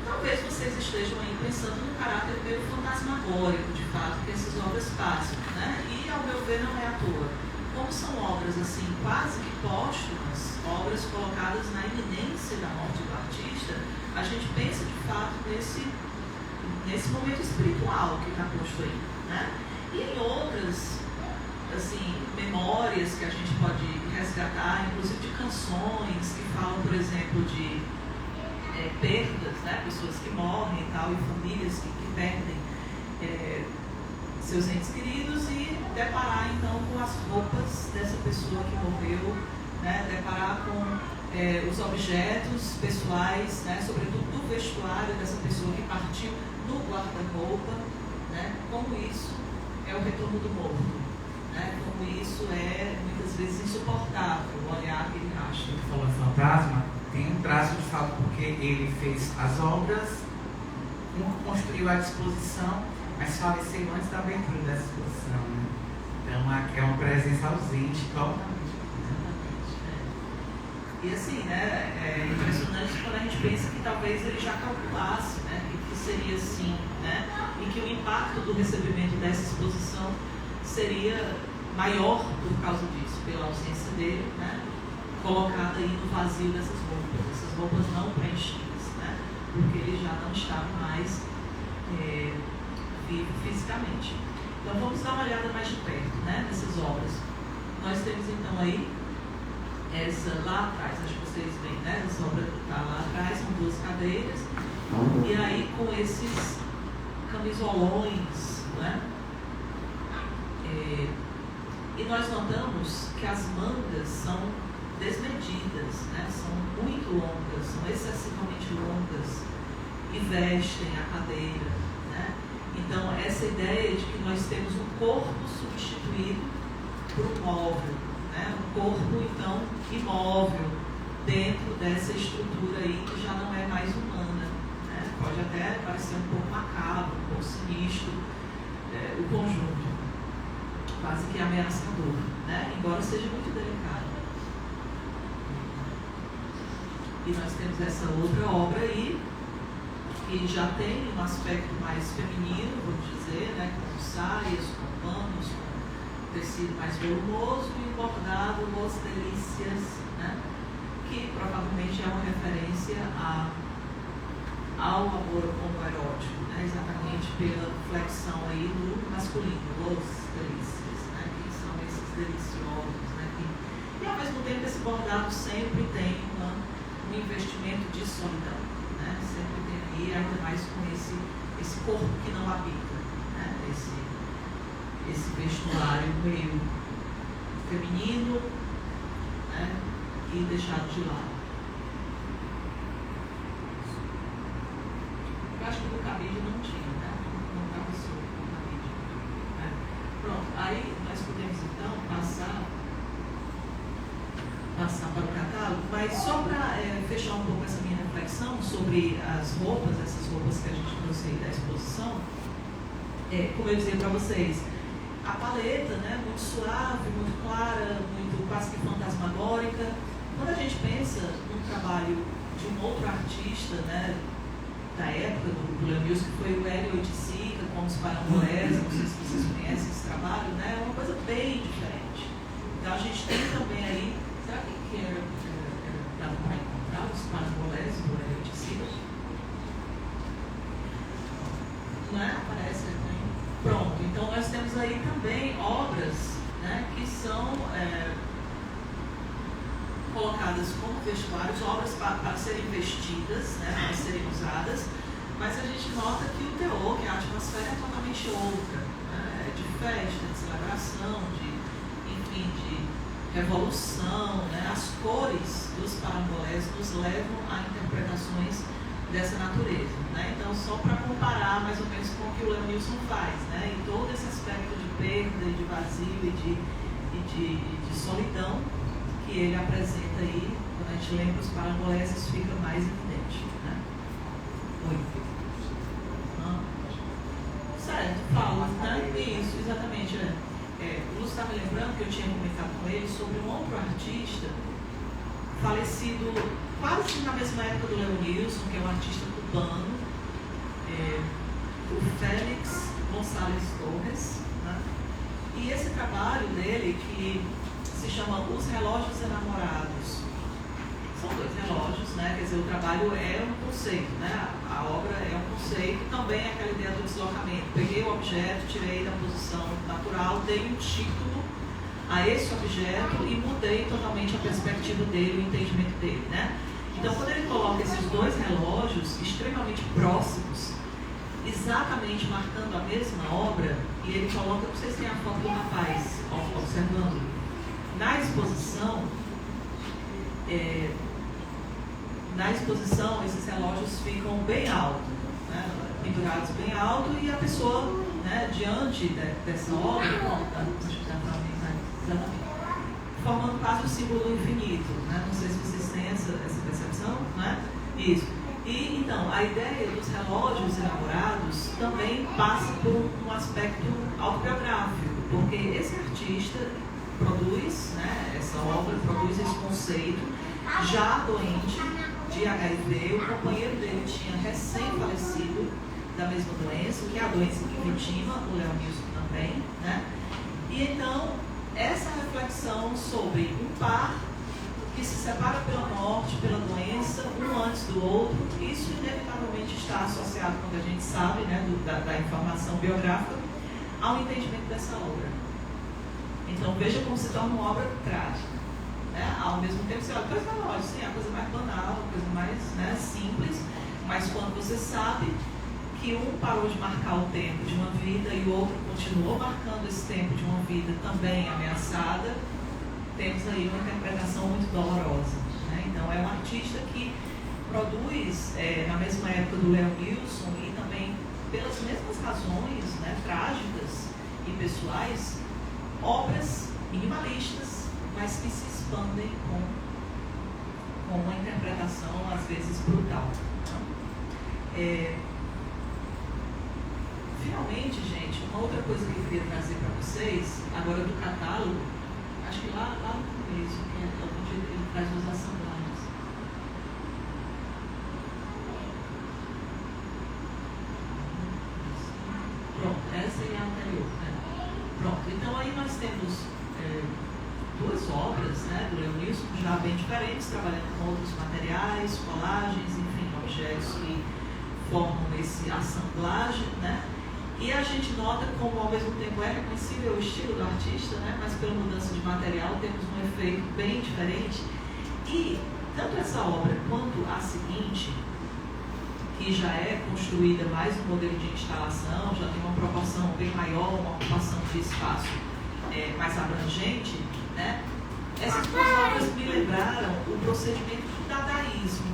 Talvez vocês estejam aí pensando no caráter meio fantasmagórico, de fato, que essas obras passam, né? E, ao meu ver, não é à toa. Como são obras, assim, quase que póstumas, obras colocadas na iminência da morte do artista, a gente pensa, de fato, nesse momento espiritual que está posto aí, né? E em outras, assim, memórias que a gente pode resgatar, inclusive de canções que falam, por exemplo, de perdas, né? Pessoas que morrem e tal, e famílias que perdem seus entes queridos, e deparar então com as roupas dessa pessoa que morreu, né? Deparar com os objetos pessoais, né? Sobretudo do vestuário dessa pessoa que partiu, no guarda-roupa, né? Como isso é o retorno do morto, né? Como isso é muitas vezes insuportável, olhar aquele rastro.
Você falou de fantasma, tem um traço de fato, porque ele fez as obras, construiu a disposição, mas faleceu antes da abertura dessa exposição, né? Então é uma presença ausente totalmente.
E assim, né, é impressionante quando a gente pensa que talvez ele já calculasse, né, que seria assim, né, e que o impacto do recebimento dessa exposição seria maior por causa disso, pela ausência dele, né, colocada aí no vazio dessas roupas não preenchidas, né, porque ele já não estava mais vivo fisicamente. Então vamos dar uma olhada mais de perto, né, nessas obras. Nós temos então aí essa lá atrás, acho que vocês veem, né? Essa obra está lá atrás, são duas cadeiras, e aí com esses camisolões, né? E nós notamos que as mangas são desmedidas, né? São muito longas, são excessivamente longas e vestem a cadeira, né? Então, essa ideia de que nós temos um corpo substituído por um móvel, né? Um corpo, então, imóvel dentro dessa estrutura aí que já não é mais humana, né? Pode até parecer um pouco macabro, um pouco sinistro, o conjunto, quase que ameaçador, né? Embora seja muito delicado. E nós temos essa outra obra aí, que já tem um aspecto mais feminino, vamos dizer, né? Com saias, com panos, com tecido mais volumoso e bordado Los Delícias, né? Que provavelmente é uma referência ao amor homoerótico, né? Exatamente pela flexão aí do masculino, Los Delícias, né? Que são esses deliciosos, né? E ao mesmo tempo esse bordado sempre tem um investimento de solidão, né? Sempre tem aí, ainda mais com esse corpo que não habita, né? esse vestuário meio feminino, né, e deixado de lado. Eu acho que no cabide não tinha, né? Não estava solto no cabide. Né? Pronto, aí nós podemos então passar para o catálogo, mas só para fechar um pouco essa minha reflexão sobre as roupas, essas roupas que a gente trouxe aí da exposição, como eu dizia para vocês, a paleta, né, muito suave, muito clara, muito quase que fantasmagórica. Quando a gente pensa num trabalho de um outro artista, né, da época do Leonilson, que foi o Hélio Oiticica, com os Parangolés, não sei se vocês conhecem esse trabalho, né, é uma coisa bem diferente. Então a gente tem também aí, será que era dava para encontrar os Parangolés do Hélio Oiticica? Não é? Aparece também. Pronto, então nós temos aí também obras, né, que são colocadas como vestuários, obras para serem vestidas, né, para serem usadas, mas a gente nota que o teor, que a atmosfera é totalmente outra, né, de festa, de celebração, enfim, de revolução, né, as cores dos parangolés nos levam a interpretações dessa natureza, né? Então, só para comparar mais ou menos com o que o Leonilson faz, né? E todo esse aspecto de perda, de vazio e de solidão que ele apresenta aí, quando a gente lembra os parangolés, isso fica mais evidente, né? Oi. Certo, fala, né? Isso, exatamente. O Lúcio está me lembrando que eu tinha comentado com ele sobre um outro artista falecido quase na mesma época do Leonilson, que é um artista cubano, o Félix Gonçalves Torres, né? E esse trabalho dele, que se chama Os Relógios Enamorados, são 2 relógios, né? Quer dizer, o trabalho é um conceito, né? A obra é um conceito, também é aquela ideia do deslocamento. Peguei o objeto, tirei da posição natural, dei um título a esse objeto e mudei totalmente a perspectiva dele, o entendimento dele, né? Então, quando ele coloca esses 2 relógios extremamente próximos, exatamente marcando a mesma obra, e ele coloca, vocês têm a foto do rapaz observando, na exposição esses relógios ficam bem altos, né? Pendurados bem alto, e a pessoa, né, diante dessa obra, formando quase o símbolo do infinito, né? Não sei se vocês têm essa percepção, né? Isso. E então, a ideia dos relógios enamorados também passa por um aspecto autobiográfico, porque esse artista produz, né, essa obra, produz esse conceito, já doente de HIV, o companheiro dele tinha recém-falecido da mesma doença, que é a doença que vitima o Leonilson também, né? E então, essa reflexão sobre um par que se separa pela morte, pela doença, um antes do outro, isso inevitavelmente está associado, quando a gente sabe, né, da informação biográfica, ao entendimento dessa obra. Então, veja como se torna uma obra trágica. Né? Ao mesmo tempo, você olha, coisa lógica, sim, é a coisa mais banal, a coisa mais, né, simples, mas quando você sabe que um parou de marcar o tempo de uma vida e o outro continuou marcando esse tempo de uma vida também ameaçada, temos aí uma interpretação muito dolorosa. Né? Então, é um artista que produz, na mesma época do Leonilson, e também pelas mesmas razões, né, trágicas e pessoais, obras minimalistas, mas que se expandem com uma interpretação, às vezes, brutal. Finalmente, gente, uma outra coisa que eu queria trazer para vocês, agora do catálogo, acho que lá no começo, que é onde ele traz as assembleias. Pronto, essa é a anterior, né? Pronto, então aí nós temos 2 obras, né, do Leonilson, já bem diferentes, trabalhando com outros materiais, colagens, enfim, objetos que formam esse assemblagem, né? E a gente nota como, ao mesmo tempo, é reconhecível o estilo do artista, né? Mas pela mudança de material temos um efeito bem diferente. E tanto essa obra quanto a seguinte, que já é construída mais um modelo de instalação, já tem uma proporção bem maior, uma ocupação de espaço mais abrangente, né? Essas duas obras me lembraram o procedimento do dadaísmo.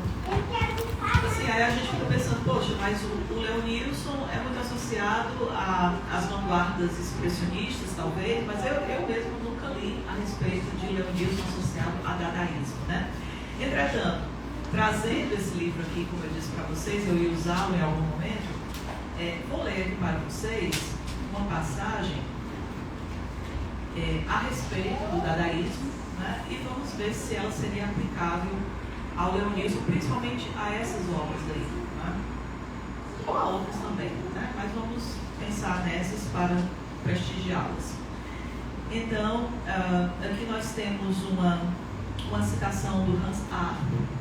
Assim, aí a gente fica pensando, poxa, mas o Leonilson é muito associado às vanguardas expressionistas, talvez, mas eu mesmo nunca li a respeito de Leonilson associado a dadaísmo, né? Entretanto, trazendo esse livro aqui, como eu disse para vocês, eu ia usá-lo em algum momento, vou ler aqui para vocês uma passagem a respeito do dadaísmo, né? E vamos ver se ela seria aplicável ao Leonilson, principalmente a essas obras aí, né? Ou a outras também, né? Mas vamos pensar nessas para prestigiá-las. Então, aqui nós temos uma citação do Hans Arp,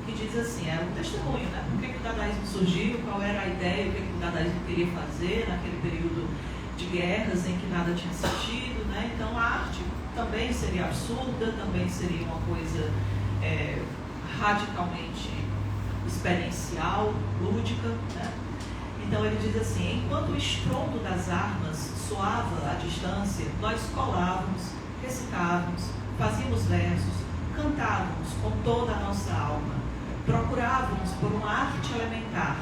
que diz assim, é um testemunho, né? Por que o dadaísmo surgiu, qual era a ideia, o que o dadaísmo queria fazer naquele período de guerras em que nada tinha sentido, né? Então a arte também seria absurda, também seria uma coisa radicalmente experiencial, lúdica, né? Então ele diz assim, enquanto o estrondo das armas soava à distância, nós colávamos, recitávamos, fazíamos versos, cantávamos com toda a nossa alma, procurávamos por uma arte elementar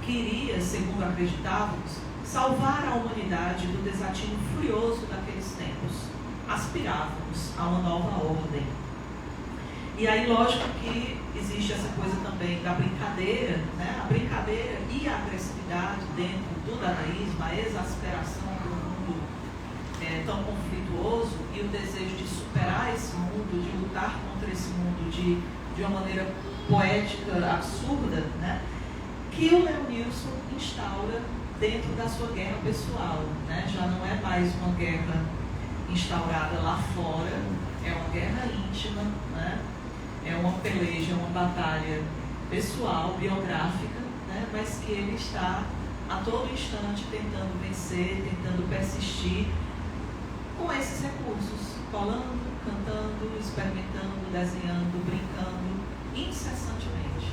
que iria, segundo acreditávamos, salvar a humanidade do desatino furioso daqueles tempos. Aspirávamos a uma nova ordem. E aí, lógico que existe essa coisa também da brincadeira, né? A brincadeira e a agressividade dentro do dadaísmo, a exasperação do mundo tão conflituoso e o desejo de superar esse mundo, de lutar contra esse mundo de uma maneira poética, absurda, né? Que o Leonilson instaura dentro da sua guerra pessoal, né? Já não é mais uma guerra instaurada lá fora, é uma guerra íntima, né? É uma peleja, uma batalha pessoal, biográfica, né? Mas que ele está a todo instante tentando vencer, tentando persistir com esses recursos, colando, cantando, experimentando, desenhando, brincando, incessantemente.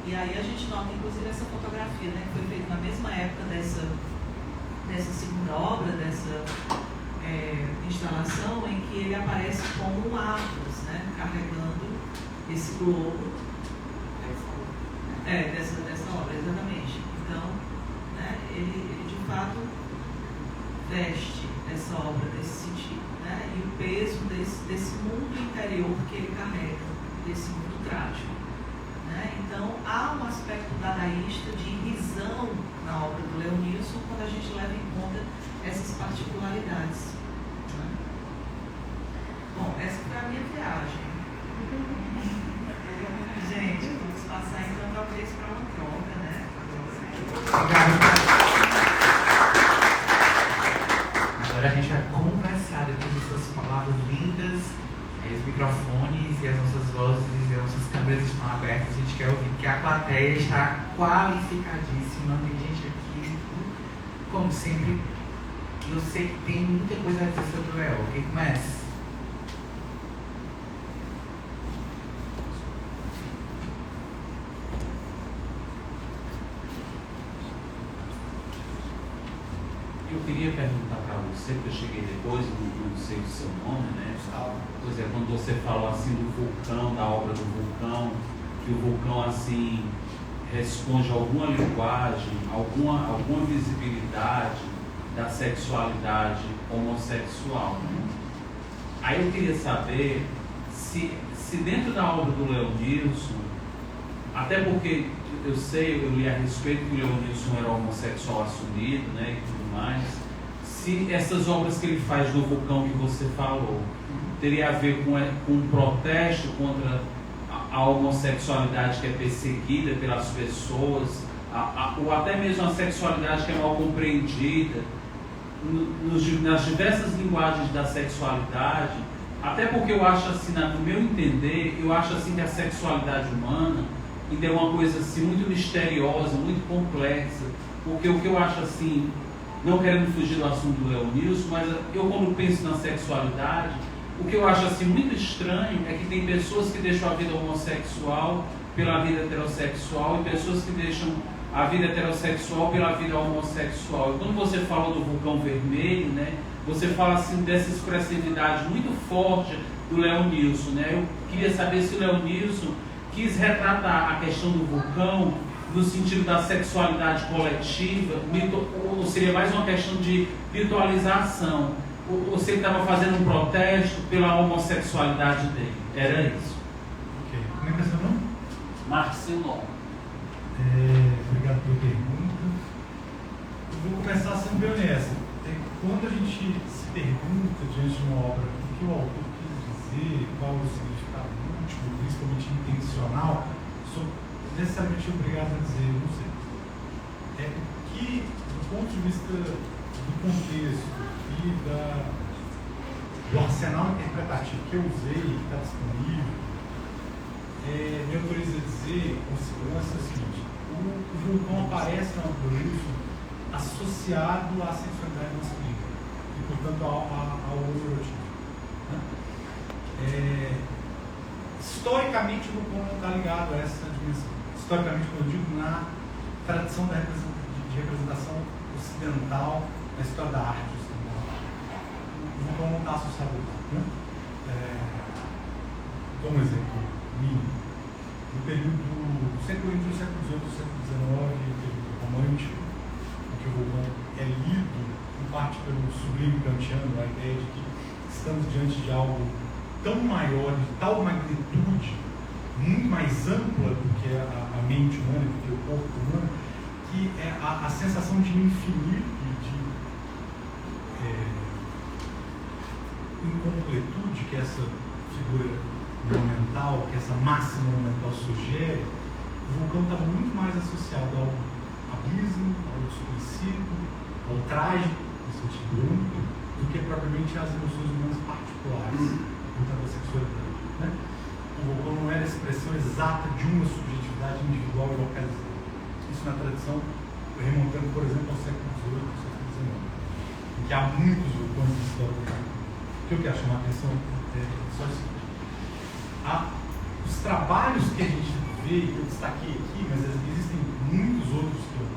E aí a gente nota, inclusive, essa fotografia, né? Que foi feita na mesma época dessa segunda obra, dessa instalação, em que ele aparece como um Atlas, né? Carregando esse globo. Dessa obra, exatamente. Então, né? Ele de fato veste essa obra nesse sentido, né? E o peso desse mundo interior que ele carrega, desse mundo trágico, né? Então há um aspecto dadaísta de risão na obra do Leonilson quando a gente leva em conta essas particularidades, né? Bom, essa foi a minha viagem. Gente, vamos passar então talvez para uma troca, né?
Agora a gente vai conversar depois dessas palavras lindas, os microfones e as nossas vozes e as nossas câmeras estão abertas, a gente quer ouvir, porque a plateia está qualificadíssima, tem gente aqui, como sempre, eu sei que tem muita coisa a dizer sobre o El. Quem começa?
Eu queria perguntar para você, porque eu cheguei depois, não sei o seu nome, né? Pois é, quando você falou assim do vulcão, da obra do vulcão, que o vulcão assim responde a alguma linguagem, alguma visibilidade da sexualidade homossexual, né? Aí eu queria saber se dentro da obra do Leonilson, até porque eu li a respeito que o Leonilson era homossexual assumido, né, e tudo mais, se essas obras que ele faz do vulcão que você falou, teria a ver com um protesto contra a homossexualidade que é perseguida pelas pessoas, ou até mesmo a sexualidade que é mal compreendida, nas diversas linguagens da sexualidade, até porque eu acho assim, no meu entender, eu acho assim que a sexualidade humana ainda é uma coisa assim muito misteriosa, muito complexa, porque o que eu acho assim, não querendo fugir do assunto do Leonilson, mas eu quando penso na sexualidade, o que eu acho assim muito estranho é que tem pessoas que deixam a vida homossexual pela vida heterossexual e pessoas que deixam a vida heterossexual pela vida homossexual. E quando você fala do vulcão vermelho, né, você fala assim dessa expressividade muito forte do Leonilson, né? Eu queria saber se o Leonilson quis retratar a questão do vulcão no sentido da sexualidade coletiva, ou seria mais uma questão de ritualização, ou se ele estava fazendo um protesto pela homossexualidade dele. Era isso.
Ok. Como é que é seu nome?
Marcelon.
Obrigado pela pergunta. Eu vou começar sendo bem honesto. Quando a gente se pergunta diante de uma obra o que o autor quis dizer, qual é o significado último, principalmente intencional, sou necessariamente obrigado a dizer, não sei. É que, do ponto de vista do contexto e do arsenal interpretativo que eu usei, que está disponível, me autoriza a dizer com segurança o seguinte: o vulcão aparece na Leonilson associado à sexualidade masculina e, portanto, ao homoerotismo. Né? Historicamente, o vulcão não está ligado a essa dimensão. Historicamente, como eu digo, na tradição de representação ocidental, na história da arte ocidental, o vulcão não está associado a isso. Né? Dou um exemplo mínimo. No período do século XXI, século XVIII, século XIX, período romântico, em que o vulcão é lido, em parte pelo sublime kantiano, a ideia de que estamos diante de algo tão maior, de tal magnitude, muito mais ampla do que a mente humana, do que o corpo humano, que é a sensação de infinito e de incompletude que essa figura monumental, que essa massa monumental sugere, o vulcão está muito mais associado ao abismo, ao desconhecido, ao trágico, no sentido único, do que propriamente às emoções humanas particulares, portanto a sexualidade. Né? O vulcão não era a expressão exata de uma subjetividade individual e localizada. Isso na tradição, remontando, por exemplo, ao século XVIII, ao século XIX, em que há muitos vulcões de história do vulcão. O que eu quero chamar a atenção é só isso. Os trabalhos que a gente vê, que eu destaquei aqui, mas existem muitos outros que eu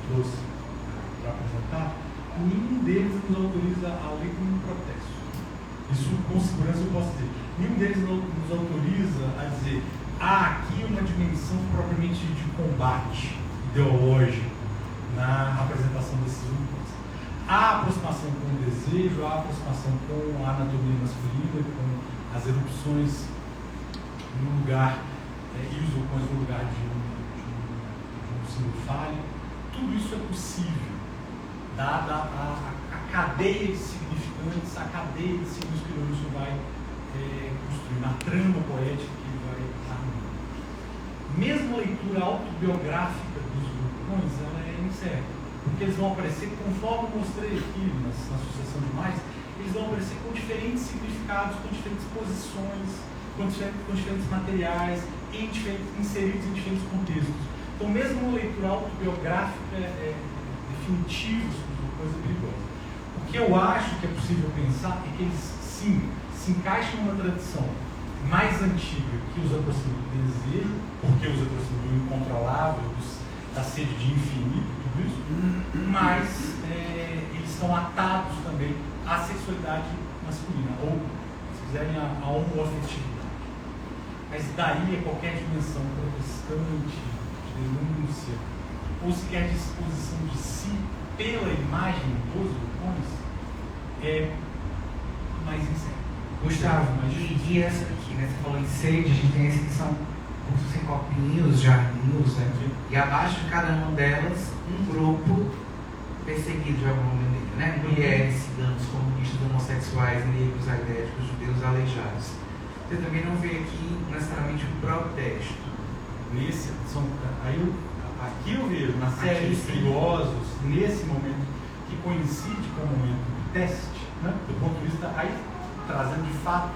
trouxe para apresentar, nenhum deles nos autoriza a ler como um protesto. Isso com segurança eu posso dizer. Nenhum deles nos autoriza a dizer aqui uma dimensão propriamente de combate ideológico na apresentação desses vulcões. Há aproximação com o desejo, há aproximação com a anatomia masculina, com as erupções no lugar, e os vulcões no lugar de um símbolo fálico. Tudo isso é possível, dada a cadeia de significantes, a cadeia de signos que o Leonilson vai construir, na trama poética que ele vai arrumando. Mesmo a leitura autobiográfica dos vulcões, ela é incerta, porque eles vão aparecer, conforme eu mostrei aqui na Sucessão de Mares, eles vão aparecer com diferentes significados, com diferentes posições, com diferentes materiais, inseridos em diferentes contextos. Então, mesmo uma leitura autobiográfica definitiva sobre os vulcões é perigosa. O que eu acho que é possível pensar é que eles, sim, se encaixam numa tradição mais antiga que os aproxima do desejo, porque os aproxima do incontrolável, da sede de infinito, tudo isso, mas eles estão atados também à sexualidade masculina, ou, se quiserem, à homoafetividade. Mas daí a qualquer dimensão protestante, de denúncia, ou sequer de exposição de si pela imagem dos vulcões, é mais incerto.
Gustavo, e essa aqui, né? Você falou em sede, a gente tem essa que são como se fossem copinhos, jarrinhos, né? E abaixo de cada uma delas, um grupo perseguido de alguma maneira, né? Mulheres, ciganos, comunistas, homossexuais, negros, aidéticos, judeus, aleijados. Você também não vê aqui necessariamente um protesto.
Aqui eu vejo, na série dos perigosos, nesse momento, que coincide com o momento do teste, né? Do ponto de vista, aí trazendo de fato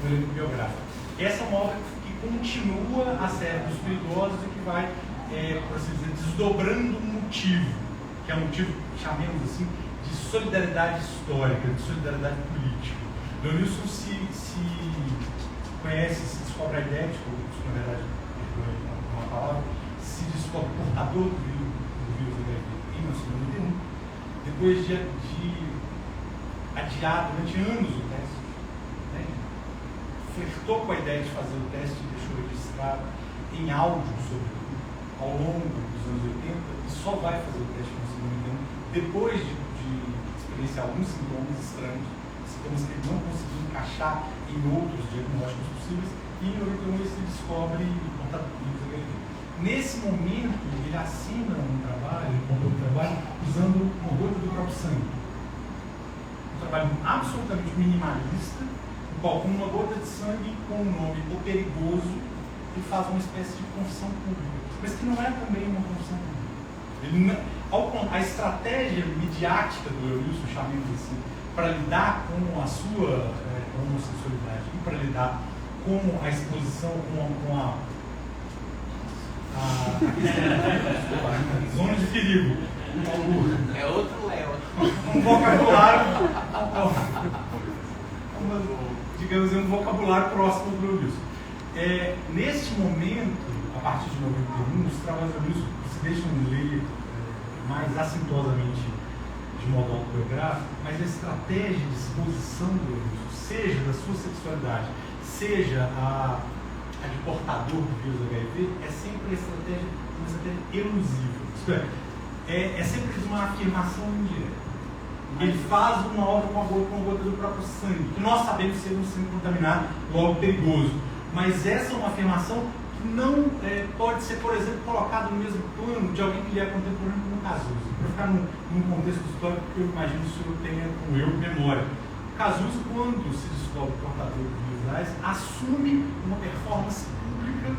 o elemento biográfico. Essa é uma obra que continua a série dos perigosos e que vai, por assim dizer, desdobrando um motivo, que é um motivo, chamemos assim, de solidariedade histórica, de solidariedade política. Leonilson se conhece, se descobre a idética, ou na verdade uma palavra, se descobre portador do vírus HIV em 1991, depois de adiar durante anos o teste, né? Flertou com a ideia de fazer o teste e deixou registrado em áudio, sobretudo, ao longo dos anos 80, e só vai fazer o teste em 1991 depois de experienciar alguns sintomas estranhos, sintomas que ele não conseguiu encaixar em outros diagnósticos possíveis, e em 91 ele se descobre portador do vírus HIV. Nesse momento, ele assina um trabalho, ele comprou um trabalho usando uma gota do próprio sangue. Um trabalho absolutamente minimalista, no qual, com uma gota de sangue com o nome O Perigoso, ele faz uma espécie de confissão pública, mas que não é também uma confissão pública. A estratégia midiática do Leonilson, chamemos assim, para lidar com a sua homossexualidade e para lidar com a exposição, com a zona de perigo,
É outro Léo.
um vocabulário, digamos, um vocabulário próximo do Leonilson. Neste momento, a partir de 91, os trabalhos do Leonilson se deixam ler mais assintosamente de modo autobiográfico, mas a estratégia de exposição do Leonilson, seja da sua sexualidade, seja a de portador do vírus HIV, é sempre uma estratégia elusiva. Isto é sempre uma afirmação indireta. Ele faz uma obra com a gota do próprio sangue, que nós sabemos ser um sangue contaminado, logo perigoso. Mas essa é uma afirmação que não pode ser, por exemplo, colocada no mesmo plano de alguém que lhe é contemporâneo como Cazuza. Para ficar num contexto histórico que eu imagino que o senhor tenha com eu memória. Cazuza, quando se descobre portador do vírus AIDS, assume uma performance pública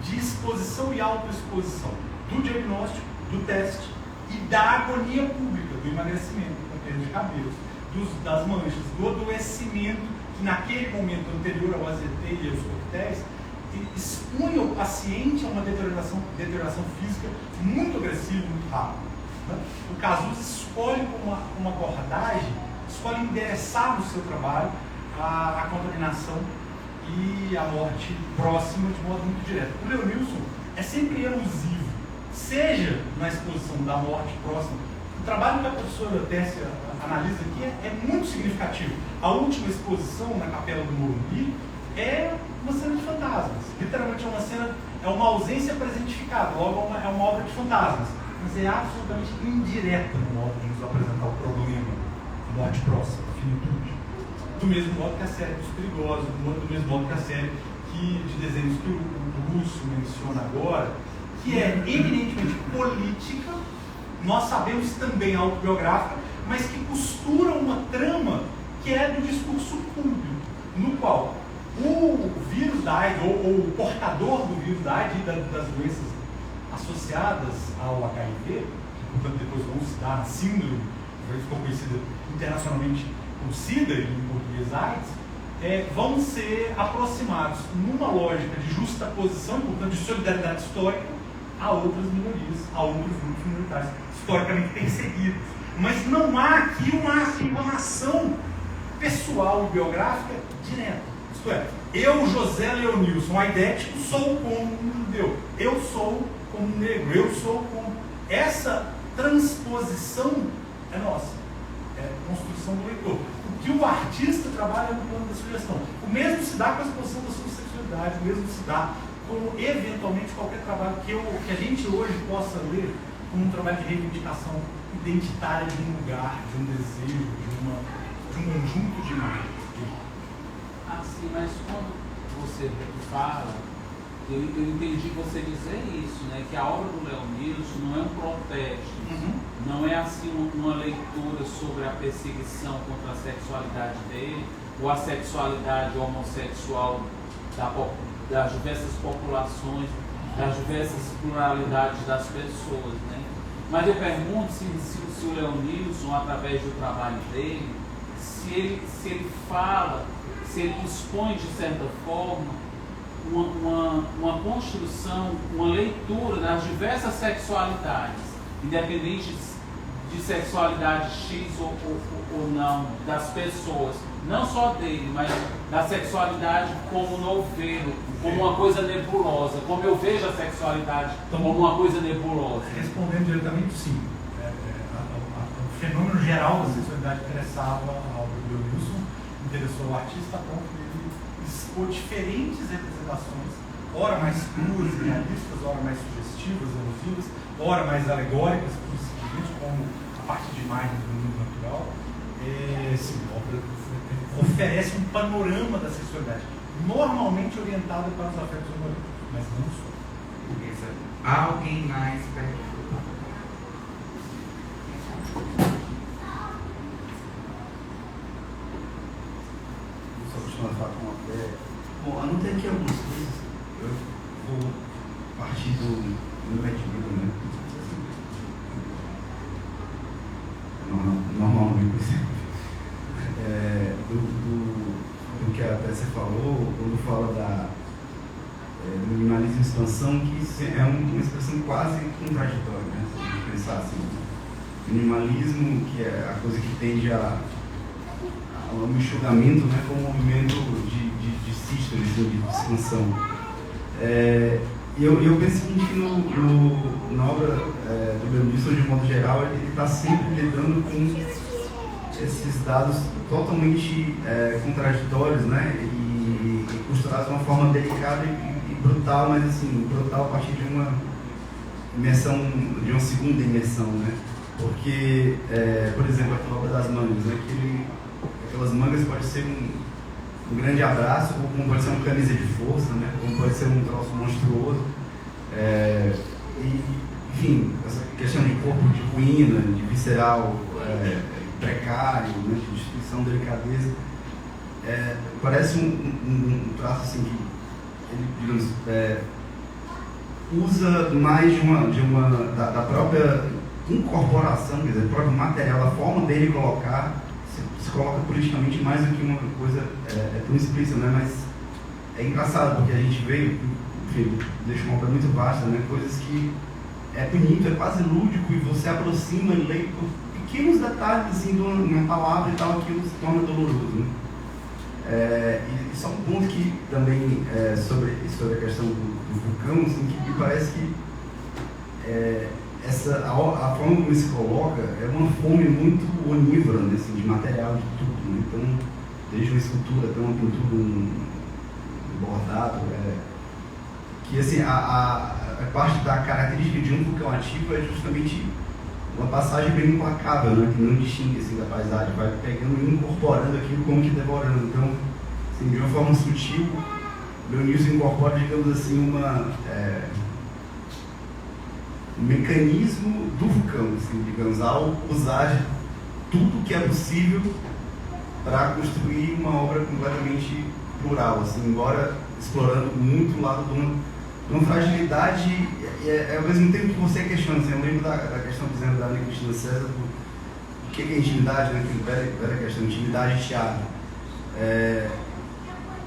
de exposição e autoexposição do diagnóstico, do teste e da agonia pública, do emagrecimento, com perda de cabelos, das manchas, do adoecimento que naquele momento anterior ao AZT e aos coquetéis expunha o paciente a uma deterioração física muito agressiva, muito rápida. O Cazuza escolhe uma abordagem, escolhe endereçar no seu trabalho a contaminação e a morte próxima de modo muito direto. O Leonilson é sempre elusivo, seja na exposição da morte próxima. O trabalho que a professora Tércia analisa aqui é muito significativo. A última exposição na Capela do Morumbi é uma cena de fantasmas. Literalmente é uma ausência presentificada, logo é uma obra de fantasmas. Mas é absolutamente indireta no modo de nos apresentar o problema, a morte próxima, a finitude. Do mesmo modo que a série dos perigosos, do mesmo modo que a série de desenhos que o Lúcio menciona agora, que é eminentemente política, nós sabemos também autobiográfica, mas que costura uma trama que é do discurso público, no qual o vírus da AIDS, ou o portador do vírus da AIDS e das doenças associadas ao HIV, que portanto depois vão se dar na síndrome, que ficou conhecida internacionalmente como SIDA, em português AIDS, vão ser aproximados numa lógica de justaposição, portanto de solidariedade histórica, a outras minorias, a outros grupos minoritários, historicamente perseguidos. Mas não há aqui uma afirmação pessoal e biográfica direta. Isto é, eu, José Leonilson, aidético, sou como um judeu, eu sou como um negro, eu sou como... Essa transposição é nossa, é construção do leitor. O que o artista trabalha no plano da sugestão. O mesmo se dá com a exposição da sua sexualidade, o mesmo se dá com, eventualmente, qualquer trabalho que a gente hoje possa ler como um trabalho de reivindicação identitária de um lugar, de um desejo, de um conjunto de imagens.
Assim, mas quando você fala, eu entendi você dizer isso, né? Que a obra do Leonilson não é um protesto, não é assim uma leitura sobre a perseguição contra a sexualidade dele, ou a sexualidade homossexual das diversas populações, das diversas pluralidades das pessoas, né? Mas eu pergunto se o Leonilson, através do trabalho dele, se ele fala, se ele expõe de certa forma uma construção, uma leitura das diversas sexualidades, independente de sexualidade X ou não, das pessoas, não só dele, mas da sexualidade como novelo, como uma coisa nebulosa, como eu vejo a sexualidade como uma coisa nebulosa.
Respondendo diretamente, sim. O fenômeno geral da sexualidade interessava ao Leonilson, interessou o artista a ponto de ele expor diferentes representações, ora mais cruas e realistas, ora mais sugestivas, elusivas, ora mais alegóricas, simplesmente como a partir de imagens do mundo natural. Sim, a obra oferece um panorama da sexualidade, normalmente orientado para os afetos amorosos, mas não só.
Alguém mais perto?
Só continuar a falar com uma fé. Bom, anotei aqui algumas coisas. Eu vou partir do meu vida, né? Normalmente, do que a Tessa falou, quando fala do minimalismo e expansão, que é uma expressão quase contraditória, né? Se a gente pensar assim, minimalismo, que é a coisa que tende ao enxugamento, né, com um movimento de sístole, de expansão. Eu penso que na obra do Leonilson, de um modo geral, ele está sempre lidando com esses dados totalmente contraditórios, né, e costurados de uma forma delicada e brutal, mas assim, brutal a partir de uma imersão, de uma segunda imersão, né, porque, por exemplo, aquela obra das mangas, né, aquelas mangas pode ser um grande abraço, ou como pode ser uma camisa de força, né, como pode ser um troço monstruoso, enfim, essa questão de corpo de ruína, de visceral, precário, né, de destruição, delicadeza, parece um traço assim que ele, digamos, usa mais da própria incorporação, quer dizer, do próprio material, da forma dele colocar, se coloca politicamente mais do que uma coisa tão explícita, né? Mas é engraçado porque a gente veio, enfim, deixa uma obra muito vasta, né? Coisas que é bonito, é quase lúdico e você aproxima e lê por pequenos detalhes assim, de uma palavra e tal, aquilo se torna doloroso, né? E só um ponto que também sobre a questão do vulcão, assim, que me parece que a forma como ele se coloca é uma fome muito onívora, né, assim, de material, de tudo, né? Então, desde uma escultura até uma pintura, um bordado, que assim, a parte da característica de um vulcão ativo é justamente uma passagem bem implacável, né, que não distingue assim, da paisagem, vai pegando e incorporando aquilo como que devorando. Então, assim, de uma forma sutil, Leonilson incorpora, digamos assim, um mecanismo do vulcão, assim, digamos, ao usar de tudo que é possível para construir uma obra completamente plural, assim, embora explorando muito o lado de uma fragilidade, ao mesmo tempo que você questiona, assim, eu lembro da questão, por exemplo, da Ana Cristina César, do que é intimidade, né, que velha questão, intimidade e teatro,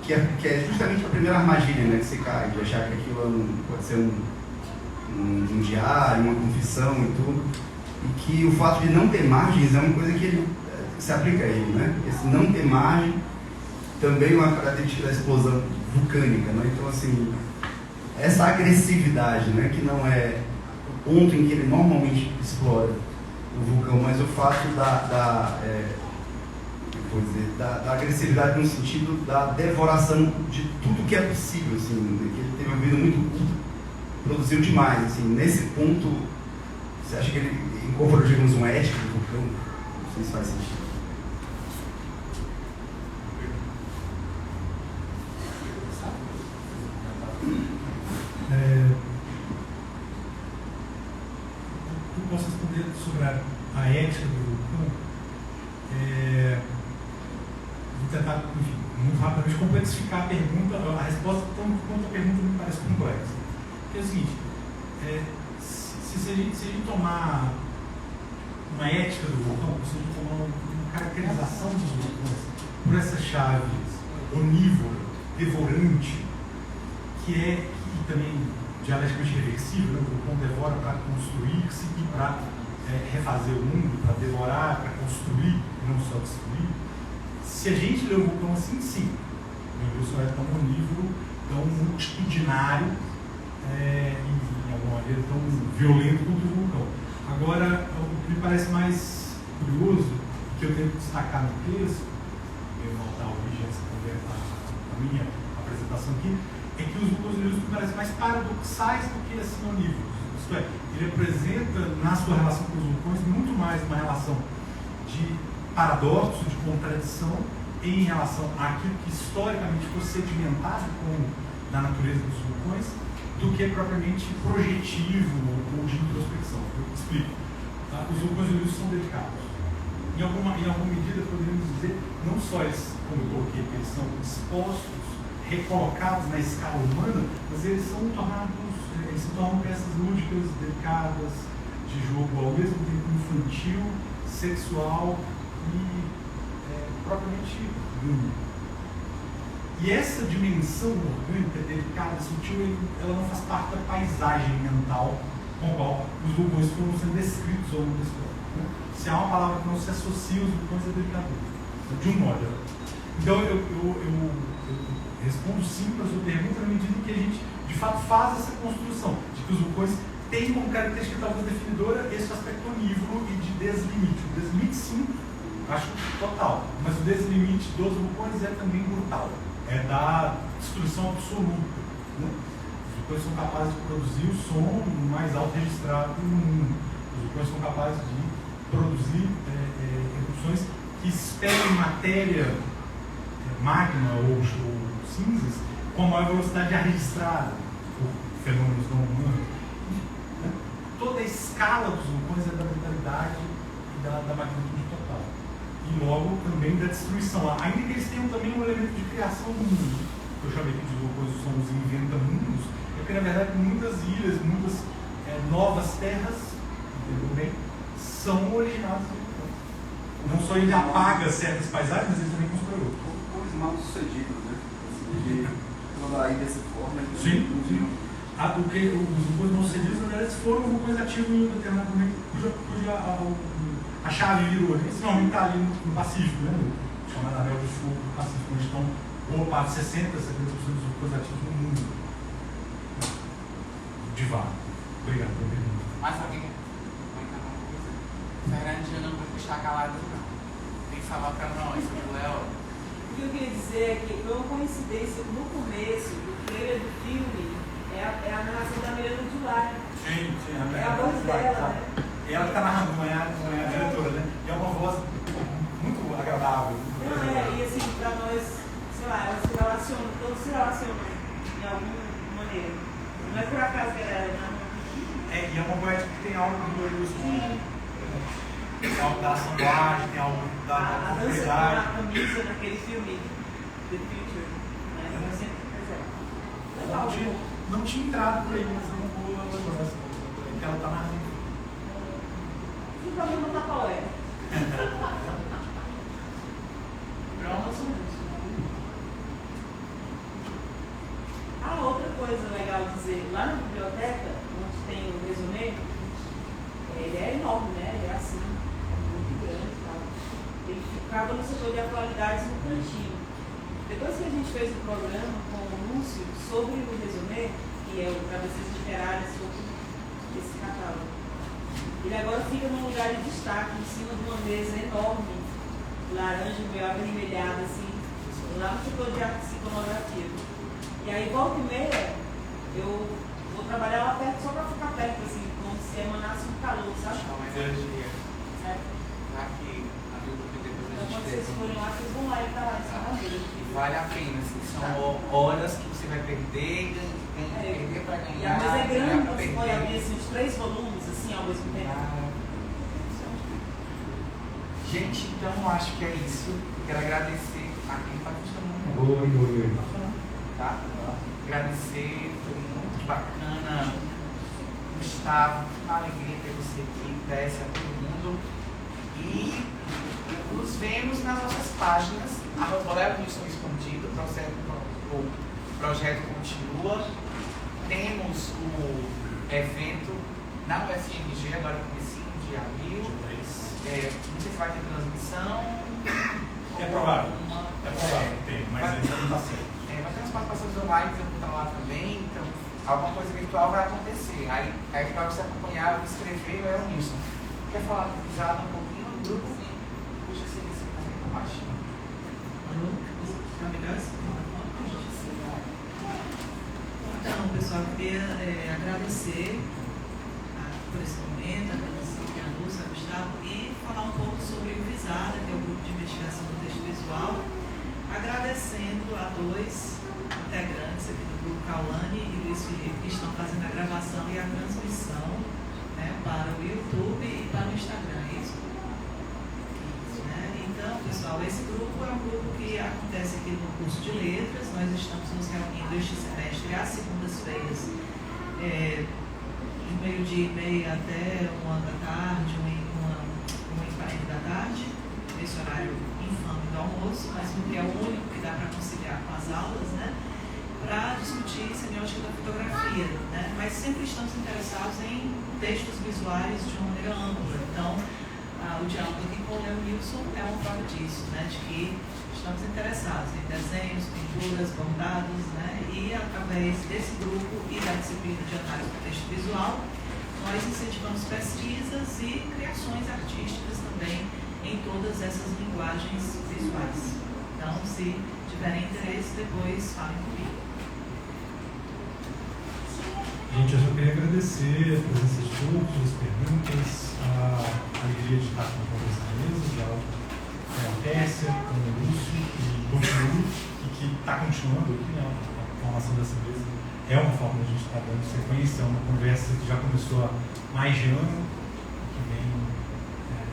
que é justamente a primeira armadilha, né, que você cai, de achar que aquilo pode ser um diário, uma confissão e tudo, e que o fato de não ter margens é uma coisa que ele se aplica a ele, né? Esse não ter margem também é uma característica da explosão vulcânica, né? Então, assim, essa agressividade, né, que não é o ponto em que ele normalmente explora o vulcão, mas o fato da agressividade no sentido da devoração de tudo que é possível, assim, né? Que ele teve uma vida muito curta, produziu demais, assim, nesse ponto, você acha que ele incorporou, digamos, uma ética do vulcão? Não sei se faz sentido.
Eu posso responder sobre a ética do vulcão. Vou tentar, enfim, muito rapidamente complexificar a pergunta, a resposta, tanto quanto a pergunta me parece complexa. Que é o seguinte, se a gente tomar uma ética do vulcão, se a gente tomar uma caracterização dos vulcões por essa chave onívora, devorante, que também dialeticamente reversível, né? O vulcão devora para construir-se e para refazer o mundo, para devorar, para construir, e não só destruir. Se a gente lê o vulcão assim, sim. O Wilson é tão onívoro, tão multitudinário, e, de alguma maneira, tão violento quanto o vulcão. Agora, o que me parece mais curioso, que eu tenho que destacar no texto, eu não dar origem a minha apresentação aqui, é que os vulcões olímpicos me parecem mais paradoxais do que onívoros. Isto é, ele apresenta na sua relação com os vulcões muito mais uma relação de paradoxo, de contradição em relação àquilo que historicamente foi sedimentado na natureza dos vulcões, do que propriamente projetivo ou de introspecção. Eu explico. Tá? Os vulcões olímpicos são dedicados. Em alguma medida, poderíamos dizer, não só eles, como eu coloquei, que eles são expostos, recolocados na escala humana, mas eles se tornam peças lúdicas, delicadas, de jogo ao mesmo tempo infantil, sexual e propriamente único. E essa dimensão orgânica, delicada, sutil, ela não faz parte da paisagem mental com a qual os vulcões foram sendo descritos ao longo da história. Se há uma palavra que não se associa aos vulcões, é delicadeza, de um modo. Então eu respondo sim para a sua pergunta na medida em que a gente de fato faz essa construção de que os vulcões têm como característica talvez definidora esse aspecto onívoro e de deslimite. O deslimite sim, acho total, mas o deslimite dos vulcões é também brutal, é da destruição absoluta. Né? Os vulcões são capazes de produzir o som mais alto registrado no mundo. Os vulcões são capazes de produzir erupções que expelem matéria, magma ou cinzas com a maior velocidade já registrada por fenômenos não humanos. Né? Toda a escala dos vulcões é da brutalidade e da magnitude total. E logo também da destruição. Ainda que eles tenham também um elemento de criação do mundo, que eu chamei aqui de vulcões são os inventa-mundos, é porque na verdade muitas ilhas, muitas novas terras, entendeu bem, são originadas do vulcão. Não só ele apaga certas paisagens, mas ele também constrói outras.
Os mal sucedidos, né? Quando a ilha se forma,
sim. Os vulcões não sucedidos, na verdade, foram vulcões ativos em um determinado momento, cuja a chave virou. Esse normalmente está ali no Pacífico, né? Chamado Anel de Fogo do Pacífico, onde estão boa parte, 60%, 70% dos vulcões ativos no mundo. Divago. Obrigado pela pergunta.
Mas alguém comentar alguma coisa? Fernandinho não vai puxar calado, não. Tem que falar para nós, o Léo.
O que eu queria dizer é que foi uma coincidência no começo do trailer do filme, é a narração da Miranda July.
Sim,
é a voz dela, né?
E ela que está narrando, não é a diretora, né? E é uma voz muito agradável.
E assim, para nós, sei lá, elas se relacionam, todos se relacionam de alguma maneira. Não é por acaso que ela narra.
E é uma poética que tem algo do tem algo da assemblagem, tem algo da
dança com a camisa naquele filme The Future, né? Sempre
não tinha entrado por aí, mas é uma boa lembrança que ela está narrando.
O problema está qual é? Outra coisa legal dizer, lá na biblioteca, onde tem o resumê, ele é enorme, né? Ele é assim, muito grande e tal. Ele ficava no setor de atualidades no cantinho. Depois que a gente fez o programa com o Lúcio sobre o resumê, que é o Travessias Literárias sobre esse catálogo, ele agora fica num lugar de destaque, em cima de uma mesa enorme, laranja, meio avermelhada, assim, lá no setor de arte e iconografia. E aí, volta e meia, eu vou trabalhar lá perto só para ficar perto, assim, como se emanasse um calor, sabe?
Não, mas energia.
Certo?
Aqui, a biblioteca depois
Então,
a
quando
gente
vocês forem lá, vocês vão lá e tá lá em cima dele.
Vale a pena, assim, são horas que você vai perder, tem que perder para ganhar.
Mas é grande, você pode abrir assim, uns 3 volumes, assim, ao mesmo tempo.
Gente, então eu acho que é isso. Quero agradecer a quem está gostando muito.
Oi.
Tá? Agradecer, foi muito bacana. Gustavo, uma alegria ter você aqui, desce a todo mundo. E nos vemos nas nossas páginas. @Léo Wilson Escondido, o projeto continua. Temos o evento na UFMG, agora no comecinho de abril. Não sei se vai ter transmissão.
É provável que tenha, mas ainda não está certo.
Vai ter umas participações online que eu vou estar lá também, então alguma coisa virtual vai acontecer. Aí para você acompanhar, escrever, é o Wilson. Quer falar já um pouquinho do grupo? Puxa esse também com baixinho.
Então, pessoal, eu queria agradecer por esse momento, agradecer a Lúcia, a Gustavo, e falar um pouco sobre o Visada, que é o grupo de investigação do texto visual, agradecendo a 2 integrantes aqui do grupo, Kaulane e Luiz Felipe, que estão fazendo a gravação e a transmissão, né, para o YouTube e para o Instagram, é isso? Então, pessoal, esse grupo é um grupo que acontece aqui no curso de letras. Nós estamos nos reunindo este semestre às segundas-feiras, de meio-dia e meia até 1 da tarde, 1h40 da tarde, nesse horário infame do almoço, mas porque é o único que dá para conciliar com as aulas, né? Para discutir semiótica da fotografia, né? Mas sempre estamos interessados em textos visuais de uma maneira ampla. Então, o diálogo aqui com o Leonilson é uma prova disso, né, de que estamos interessados em desenhos, pinturas, bordados, né, e através desse grupo e da disciplina de análise do texto visual, nós incentivamos pesquisas e criações artísticas também em todas essas linguagens visuais. Então, se tiverem interesse, depois falem comigo.
Gente, eu só queria agradecer a presença de todos, as perguntas, a alegria de estar com vocês na mesa, já a Téssia, com o Lúcio, e que está continuando aqui, né? A formação dessa mesa é uma forma de a gente estar dando sequência, é uma conversa que já começou há mais de ano, que vem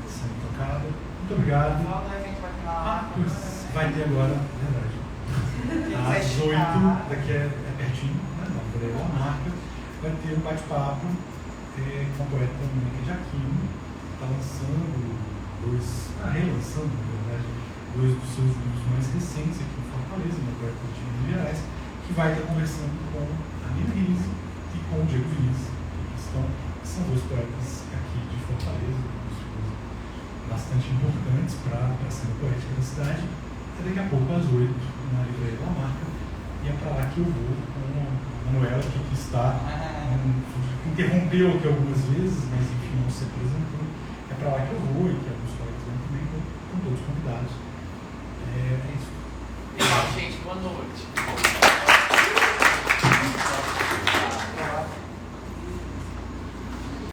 sendo tocada. Muito obrigado. Vai ter agora, verdade. Às 8, daqui é pertinho, né? Não, por aí é uma marca. Vai ter um bate-papo com a poeta Mônica de Aquino, que está relançando, na verdade, 2 dos seus livros mais recentes aqui em Fortaleza, uma poeta de Minas Gerais, que vai estar conversando com a Nina Rizzi e com o Diego Vinícius, que são 2 poetas aqui de Fortaleza, bastante importantes para a cena poética da cidade. E daqui a pouco, às 8, na Livraria da Marca, e é para lá que eu vou com a Manuela, que aqui está, interrompeu aqui algumas vezes, mas enfim, não se apresentou. É para lá que eu vou e que alguns colegas vão também, com todos convidados. É isso.